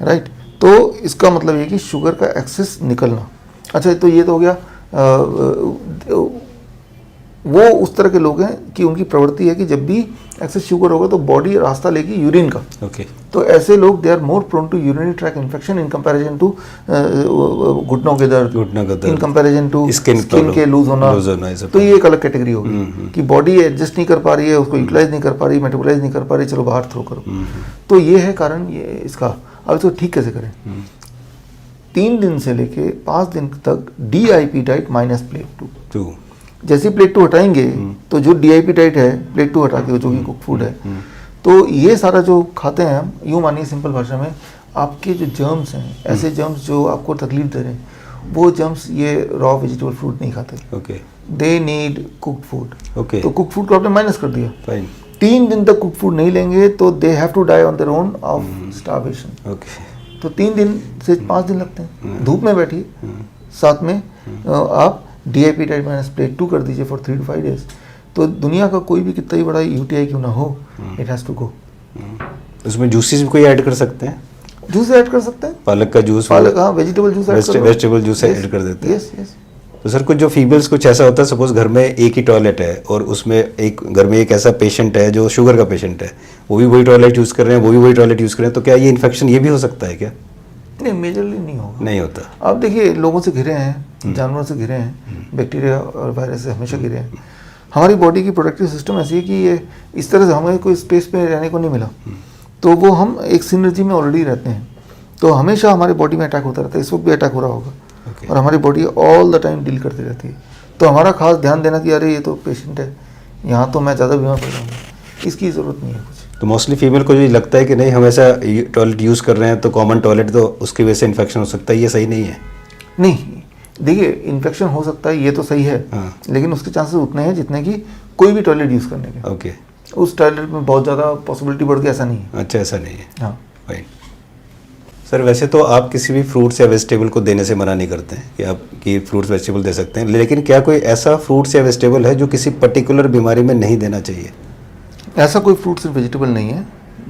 राइट। तो इसका मतलब ये कि शुगर का एक्सेस निकलना। अच्छा, तो ये तो हो गया वो उस तरह के लोग हैं कि उनकी प्रवृत्ति है कि जब भी एक्सेस शुगर होगा तो बॉडी रास्ता लेगी यूरिन का। ओके। तो ऐसे लोग they are more prone to urinary tract infection in comparison to घुटनों के दर्द, इन कंपैरिजन टू स्किन के लूज होना। तो ये एक अलग कैटेगरी होगी कि बॉडी एडजस्ट नहीं कर पा रही है, उसको यूटिलाइज नहीं कर पा रही, मेटाबोलाइज नहीं कर पा रही, चलो बाहर थ्रो करो। तो ये है कारण ये इसका। अब इसको ठीक कैसे करें? 3 दिन से लेके 5 दिन तक DIP डाइट माइनस प्लेट 2। जैसे प्लेट 2 हटाएंगे तो जो DIP डाइट है प्लेट 2 हटा के, जो कि कुक फूड है, तो ये सारा जो खाते हैं हम, यूँ मानिए सिंपल भाषा में, आपके जो जर्म्स हैं, ऐसे जर्म्स जो आपको तकलीफ दे रहे हैं, वो जर्म्स ये रॉ वेजिटेबल फ्रूट नहीं खाते। Okay. They need cooked food. Okay. तो कुक फूड को आपने माइनस कर दिया। फाइन। 3 दिन तक कुक फूड नहीं लेंगे तो they have to die on their own of starvation. Okay. तो 3 दिन से 5 दिन लगते हैं। धूप में बैठिए, साथ में आप DIP डाइट माइनस प्लेट 2 कर दीजिए फॉर 3 to 5 days। तो दुनिया का कोई भी कितना ही बड़ा UTI क्यों ना हो, इट हैज़ टू गो। उसमें जूसेस भी कोई ऐड कर सकते हैं? जूस ऐड कर सकते हैं, पालक का जूस, पालक, हाँ, वेजिटेबल जूस ऐड कर लो। वेजिटेबल जूस ऐड कर देते हैं। Yes yes. तो सर कुछ जो फीमेल्स कुछ ऐसा होता है, सपोज घर में एक ही टॉयलेट है और उसमें एक घर में एक ऐसा पेशेंट है जो शुगर का पेशेंट है, वो भी वही टॉयलेट यूज़ कर रहे हैं, वो भी वही टॉयलेट यूज़ कर रहे हैं, तो क्या ये इन्फेक्शन ये भी हो सकता है क्या? नहीं, मेजरली नहीं होगा। नहीं होता। आप देखिए, लोगों से घिरे हैं, जानवरों से घिरे हैं, बैक्टीरिया और वायरस से हमेशा घिरे हैं। हमारी बॉडी की प्रोटेक्टिव सिस्टम ऐसी है कि ये इस तरह से हमें कोई स्पेस पे रहने को नहीं मिला, तो वो हम एक सिनर्जी में ऑलरेडी रहते हैं, तो हमेशा हमारी बॉडी में अटैक होता रहता है। इस वक्त भी अटैक हो रहा होगा। Okay. और हमारी body all the time deal करती रहती है। तो हमारा खास ध्यान देना कि अरे ये तो पेशेंट है, यहाँ तो मैं ज़्यादा बीमार पड़ जाऊँगा, इसकी ज़रूरत नहीं है कुछ। तो मोस्टली फीमेल को जो लगता है कि नहीं हम ऐसा टॉयलेट यूज़ कर रहे हैं तो कॉमन टॉयलेट, तो उसकी वजह से इन्फेक्शन हो सकता है, ये सही नहीं है? नहीं, देखिए, इन्फेक्शन हो सकता है, ये तो सही है, हाँ। लेकिन उसके चांसेस उतने हैं जितने कि कोई भी टॉयलेट यूज़ करने के। ओके। उस टॉयलेट में बहुत ज़्यादा पॉसिबिलिटी बढ़ गई, ऐसा नहीं है। अच्छा, ऐसा नहीं है। हाँ। फाइन। सर वैसे तो आप किसी भी फ्रूट्स या वेजिटेबल को देने से मना नहीं करते हैं कि आप कि फ्रूट्स वेजिटेबल दे सकते हैं, लेकिन क्या कोई ऐसा फ्रूट्स या वेजिटेबल है जो किसी पर्टिकुलर बीमारी में नहीं देना चाहिए? ऐसा कोई फ्रूट्स एंड वेजिटेबल नहीं है,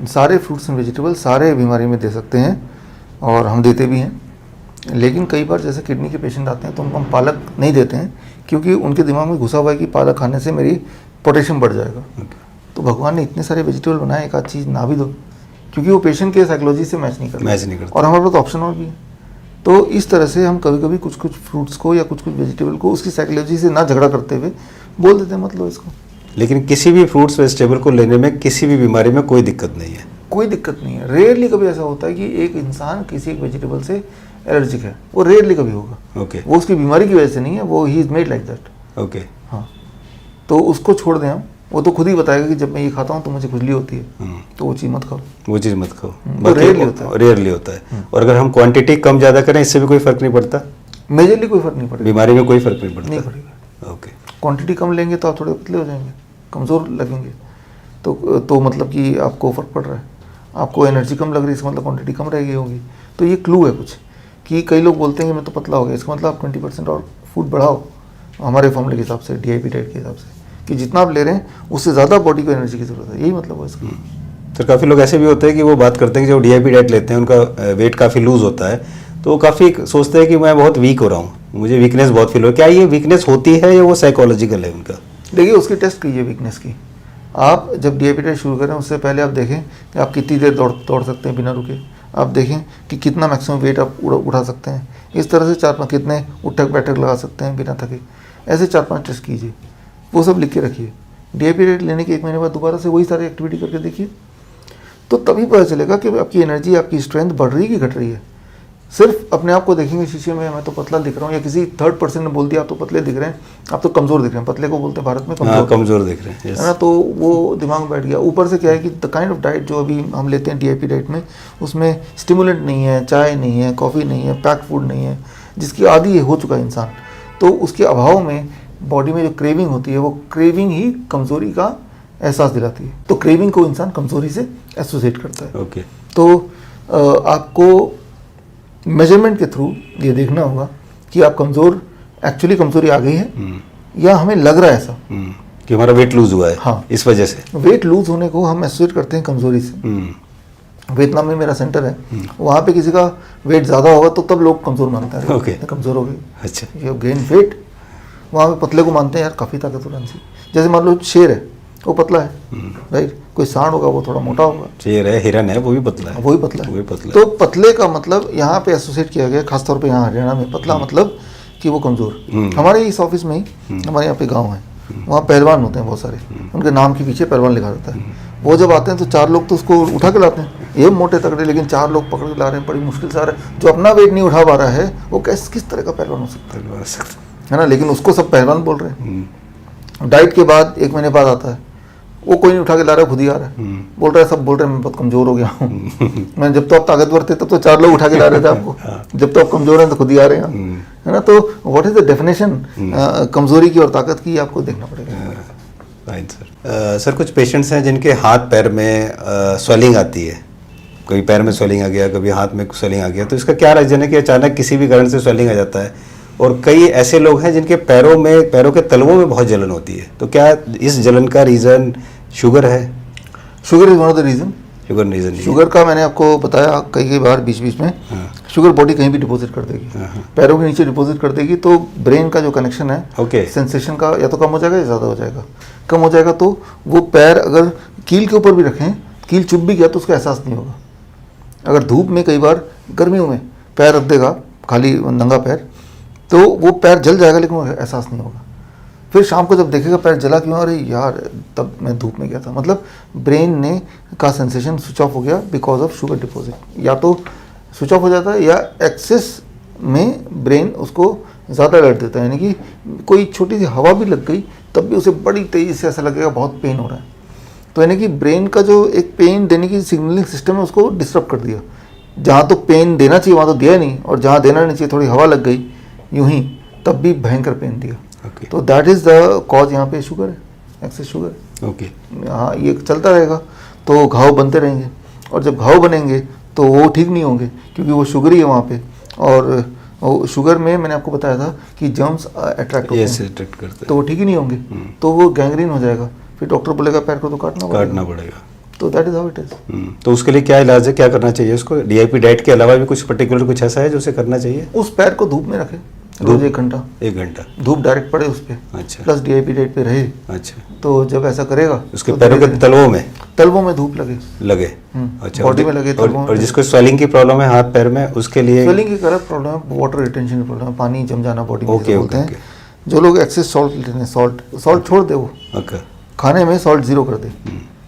सारे फ्रूट्स एंड वेजिटेबल सारे बीमारी में दे सकते हैं और हम देते भी हैं। लेकिन कई बार जैसे किडनी के पेशेंट आते हैं तो उनको हम पालक नहीं देते हैं, क्योंकि उनके दिमाग में घुसा हुआ है कि पालक खाने से मेरी पोटेशियम बढ़ जाएगा। तो भगवान ने इतने सारे वेजिटेबल बनाए, एक आध चीज़ ना भी दो, क्योंकि वो पेशेंट के साइकोलॉजी से मैच नहीं करता। और हमारे पास ऑप्शन और भी है। तो इस तरह से हम कभी कभी कुछ कुछ फ्रूट्स को या कुछ कुछ वेजिटेबल को उसकी साइकोलॉजी से ना झगड़ा करते हुए बोल देते हैं मत लो इसको। लेकिन किसी भी फ्रूट्स वेजिटेबल को लेने में किसी भी बीमारी में कोई दिक्कत नहीं है? कोई दिक्कत नहीं है। रेयरली कभी ऐसा होता है कि एक इंसान किसी एक वेजिटेबल से एलर्जिक है, वो रेयरली कभी होगा। ओके। वो उसकी बीमारी की वजह से नहीं है, वो he is made like that. Okay. हाँ, तो उसको छोड़ दें हम, वो तो खुद ही बताएगा कि जब मैं ये खाता हूँ तो मुझे खुजली होती है, तो वो चीज़ मत खाओ। वो चीज़ मत खाओ। रेयरली होता है। रेयरली होता है। और अगर हम क्वांटिटी कम ज़्यादा करें इससे भी कोई फर्क नहीं पड़ता? मेजरली कोई फर्क नहीं पड़ेगा, बीमारी में कोई फर्क नहीं पड़ता? नहीं पड़ेगा। ओके। क्वांटिटी कम लेंगे तो आप थोड़े पतले हो जाएंगे, कमज़ोर लगेंगे, तो मतलब कि आपको फ़र्क पड़ रहा है। आपको एनर्जी कम लग रही है, इसका मतलब क्वांटिटी कम रह गई होगी। तो ये क्लू है कुछ, कि कई लोग बोलते हैं कि मैं तो पतला हो गया, इसका मतलब आप 20% और फूड बढ़ाओ हमारे फॉर्मूले के हिसाब से, DIP डाइट के हिसाब से, कि जितना आप ले रहे हैं उससे ज़्यादा बॉडी को एनर्जी की ज़रूरत है। यही मतलब है इसका। सर काफ़ी लोग ऐसे भी होते हैं कि वो बात करते हैं कि जो DIP डाइट लेते हैं उनका वेट काफ़ी लूज़ होता है, तो वो काफ़ी सोचते हैं कि मैं बहुत वीक हो रहा हूँ, मुझे वीकनेस बहुत फील हो। क्या ये वीकनेस होती है या वो साइकोलॉजिकल है उनका? देखिए, उसकी टेस्ट कीजिए वीकनेस की। आप जब DIP डाइट शुरू करें उससे पहले आप देखें कि आप कितनी देर दौड़ सकते हैं बिना रुके। आप देखें कि कितना मैक्सिमम वेट आप उठा सकते हैं। इस तरह से 4-5 कितने उठक बैठक लगा सकते हैं बिना थके, ऐसे 4-5 टेस्ट कीजिए, वो सब लिख के रखिए। DIP डाइट लेने के 1 महीने बाद दोबारा से वही सारी एक्टिविटी करके देखिए, तो तभी पता चलेगा कि आपकी एनर्जी, आपकी स्ट्रेंथ बढ़ रही है कि घट रही है। सिर्फ अपने आप को देखेंगे शीशे में, मैं तो पतला दिख रहा हूँ, या किसी थर्ड पर्सन ने बोल दिया आप तो पतले दिख रहे हैं, आप तो कमज़ोर दिख रहे हैं, पतले को बोलते हैं भारत में कमज़ोर दिख रहे हैं, है ना। तो वो दिमाग में बैठ गया। ऊपर से क्या है कि द काइंड ऑफ डाइट जो अभी हम लेते हैं DIP डाइट में, उसमें स्टिमुलेंट नहीं है, चाय नहीं है, कॉफ़ी नहीं है, पैक फूड नहीं है, जिसकी आदी हो चुका है इंसान। तो उसके अभाव में बॉडी में जो क्रेविंग होती है, वो क्रेविंग ही कमज़ोरी का एहसास दिलाती है। तो क्रेविंग को इंसान कमज़ोरी से एसोसिएट करता है। ओके। तो आपको मेजरमेंट के थ्रू ये देखना होगा कि आप एक्चुअली कमज़ोरी आ गई है या हमें लग रहा है ऐसा कि हमारा वेट लूज हुआ है। हाँ, इस वजह से वेट लूज होने को हम एसोसिएट करते हैं कमज़ोरी से। वियतनाम में मेरा सेंटर है, वहाँ पे किसी का वेट ज़्यादा होगा तो तब लोग कमज़ोर मानते हैं। ओके। कमज़ोर हो गई, अच्छा, यू गेन वेट। वहाँ पे पतले को मानते हैं यार काफ़ी ताकतवर इंसान। जैसे मान लो शेर है, वो पतला है, राइट। कोई सांड होगा, वो थोड़ा मोटा होगा। शेर है, हिरन है, वो भी पतला है, वही पतला है, वही पतला है। तो पतले का मतलब यहाँ पे एसोसिएट किया गया, खासतौर पे यहाँ हरियाणा में पतला मतलब कि वो कमज़ोर। हमारे इस ऑफिस में ही हमारे यहाँ पे गांव है, वहाँ पहलवान होते हैं बहुत सारे, उनके नाम के पीछे पहलवान लिखा रहता है। वो जब आते हैं तो 4 लोग तो उसको उठा के लाते हैं, ये मोटे तगड़े, लेकिन 4 लोग पकड़ के ला रहे हैं, बड़ी मुश्किल से आ रहा है। जो अपना वेट नहीं उठा पा रहा है वो किस तरह का पहलवान हो सकता है ना। लेकिन उसको सब पहलवान बोल रहे हैं। डाइट के बाद 1 महीने बाद आता है, वो कोई नहीं उठा के ला रहा है, खुद ही आ रहा है, बोल रहा है, सब बोल रहे हैं मैं बहुत कमज़ोर हो गया हूँ। मैं जब तो आप ताकतवर थे तब तो 4 लोग उठा के ला रहे थे आपको, जब तो आप कमज़ोर हैं तो खुद ही आ रहे हैं, है ना। तो व्हाट इज़ द डेफिनेशन कमज़ोरी की और ताकत की, आपको देखना पड़ेगा। Right sir. सर कुछ पेशेंट्स हैं जिनके हाथ पैर में स्वेलिंग आती है, कभी पैर में स्वेलिंग आ गया, कभी हाथ में स्वेलिंग आ गया, तो इसका क्या रीज़न है कि अचानक किसी भी कारण से स्वेलिंग आ जाता है? और कई ऐसे लोग हैं जिनके पैरों के तलवों में बहुत जलन होती है, तो क्या इस जलन का रीज़न शुगर है? Sugar is one of the reason. Sugar reason नहीं है। शुगर का मैंने आपको बताया कई बार बीच बीच में, शुगर बॉडी कहीं भी डिपॉजिट कर देगी, पैरों के नीचे डिपॉजिट कर देगी, तो ब्रेन का जो कनेक्शन है ओके सेंसेशन का या तो कम हो जाएगा या ज़्यादा हो जाएगा। कम हो जाएगा तो वो पैर अगर कील के ऊपर भी रखें, कील चुभ भी गया तो उसका एहसास नहीं होगा। अगर धूप में कई बार गर्मियों में पैर रख देगा खाली नंगा पैर, तो वो पैर जल जाएगा लेकिन वो एहसास नहीं होगा। फिर शाम को जब देखेगा पैर जला क्यों, अरे यार तब मैं धूप में गया था, मतलब ब्रेन ने का सेंसेशन स्विच ऑफ हो गया बिकॉज ऑफ शुगर डिपॉजिट। या तो स्विच ऑफ हो जाता है या एक्सेस में ब्रेन उसको ज़्यादा अलर्ट देता है, यानी कि कोई छोटी सी हवा भी लग गई तब भी उसे बड़ी तेज़ी से ऐसा लगेगा बहुत पेन हो रहा है। तो यानी कि ब्रेन का जो एक पेन देने की सिग्नलिंग सिस्टम है उसको डिस्टर्ब कर दिया। जहाँ तो पेन देना चाहिए वहाँ तो दिया नहीं, और जहाँ देना नहीं चाहिए थोड़ी हवा लग गई यूं ही तब भी भयंकर पेन दिया। ओके तो दैट इज़ द कॉज, यहाँ पे शुगर है, एक्सेस शुगर। ओके हाँ, ये चलता रहेगा तो घाव बनते रहेंगे, और जब घाव बनेंगे तो वो ठीक नहीं होंगे क्योंकि वो शुगर ही है वहाँ पे। और वो शुगर में मैंने आपको बताया था कि जर्म्स अट्रैक्ट होते यस हैं, अट्रैक्ट करते तो वो ठीक ही नहीं होंगे, तो वो गैंग्रीन हो जाएगा। फिर डॉक्टर बोलेगा पैर को तो हैं, काटना काटना पड़ेगा। तो that is how it is. तो उसके लिए क्या इलाज है, क्या करना चाहिए उसको? डीआईपी डाइट के अलावा भी कुछ पर्टिकुलर कुछ ऐसा है जो उसे करना चाहिए? उस पैर को धूप में रखे रोज 1 घंटा, 1 घंटा धूप डायरेक्ट पड़े उस पर, अच्छा प्लस डीआईपी डाइट पे रहे। अच्छा, तो जब ऐसा करेगा उसके तो पैरों के धीरे-धीरे तलवों में धूप लगे, लगे। अच्छा, बॉडी में लगे, तलवों में और लगे। जिसको स्वेलिंग की प्रॉब्लम है हाथ पैर में, उसके लिए स्वेलिंग की गलत प्रॉब्लम है, वाटर रिटेंशन की प्रॉब्लम है, पानी जम जाना बॉडी में ओके, जिसे बोलते ओके, हैं। जो लोग एक्सेस सॉल्ट लेते हैं, सॉल्ट छोड़ दे, वो ओके खाने में सॉल्ट 0 कर दे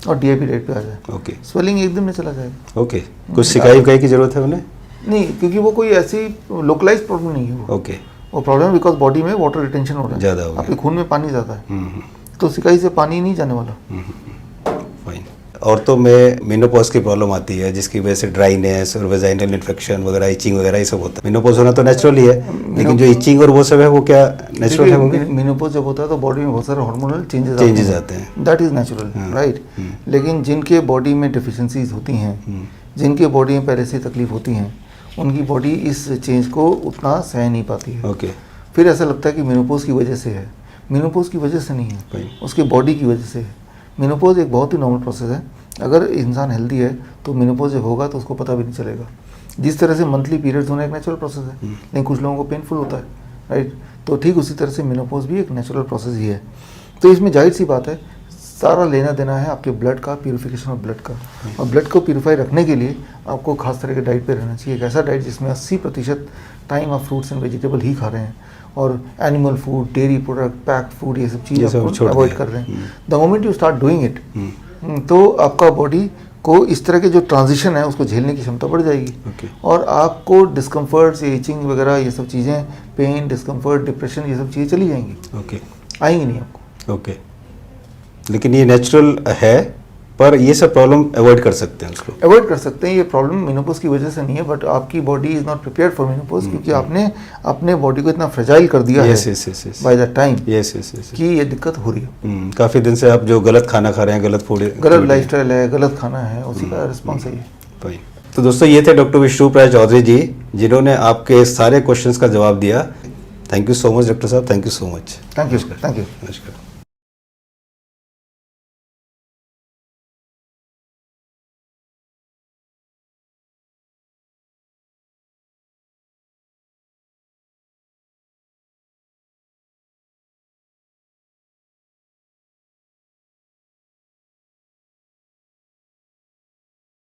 और डीआईपी डाइट पे आ जाए, ओके स्वेलिंग एकदम में चला जाएगा। ओके। कुछ सिकाई विकाई की जरूरत है उन्हें? नहीं, क्योंकि वो कोई ऐसी लोकलाइज प्रॉब्लम नहीं है, ओके, वो प्रॉब्लम बिकॉज बॉडी में वाटर रिटेंशन हो रहा है, ज़्यादा हो गया। आपके खून में पानी ज़्यादा है, तो सिकाई से पानी नहीं जाने वाला। फाइन। औरतों में मेनोपॉज की प्रॉब्लम आती है जिसकी वजह से ड्राइनेस और वेजाइनल इन्फेक्शन वगैरह, इचिंग वगैरह ये सब होता है। मेनोपॉज होना तो नेचुरल ही है, लेकिन जो इचिंग और वो सब है वो क्या नेचुरल है? होंगे मेनोपॉज जब होता है तो बॉडी में बहुत सारे हार्मोनल चेंजेस आते हैं, दैट इज नेचुरल, राइट। लेकिन जिनके बॉडी में डिफिशिएंसीज होती हैं, जिनके बॉडी में पहले से तकलीफ होती हैं, उनकी बॉडी इस चेंज को उतना सह नहीं पाती है। ओके, फिर ऐसा लगता है कि मेनोपॉज की वजह से है, मेनोपॉज की वजह से नहीं है, उसके बॉडी की वजह से है। मेनोपॉज एक बहुत ही नॉर्मल प्रोसेस है, अगर इंसान हेल्दी है तो मेनोपॉज जब होगा तो उसको पता भी नहीं चलेगा। जिस तरह से मंथली पीरियड्स होना एक नेचुरल प्रोसेस है, लेकिन कुछ लोगों को पेनफुल होता है, राइट। तो ठीक उसी तरह से मेनोपॉज भी एक नेचुरल प्रोसेस ही है। तो इसमें जाहिर सी बात है, सारा लेना देना है आपके ब्लड का, प्यूरिफिकेशन ऑफ ब्लड का। और ब्लड को प्यूरिफाई रखने के लिए आपको खास तरह के डाइट पे रहना चाहिए, एक ऐसा डाइट जिसमें 80% टाइम आप फ्रूट्स एंड वेजिटेबल ही खा रहे हैं, और animal food, dairy product, packed food, ये सब चीज़ आप अवॉइड कर रहे हैं। The moment you start doing it, तो आपका बॉडी को इस तरह के जो ट्रांजिशन है उसको झेलने की क्षमता बढ़ जाएगी, और आपको डिस्कम्फर्ट्स, इचिंग वगैरह ये सब चीज़ें, पेन, डिस्कम्फर्ट, डिप्रेशन, ये सब चीज़ें चली जाएंगी, ओके, आएंगी नहीं आपको। ओके। लेकिन ये नेचुरल है, पर ये सब प्रॉब्लम अवॉइड कर सकते हैं उसको? अवॉइड कर सकते हैं। ये प्रॉब्लम मेनोपॉज की वजह से नहीं है, बट आपकी body is not prepared for menopause, क्योंकि आपने अपने बॉडी को इतना फ्रेजाइल कर दिया है बाय द टाइम कि ये दिक्कत हो रही है। काफ़ी दिन से आप जो गलत खाना खा रहे हैं, गलत फूड, गलत लाइफस्टाइल है, गलत खाना है, उसी का रिस्पॉन्स है ये। फाइन। तो दोस्तों ये थे डॉक्टर विष्णुप्रिया चौधरी जी, जिन्होंने आपके सारे क्वेश्चंस का जवाब दिया। Thank you so much doctor साहब, thank you so much. Thank you, thank you. नमस्कार।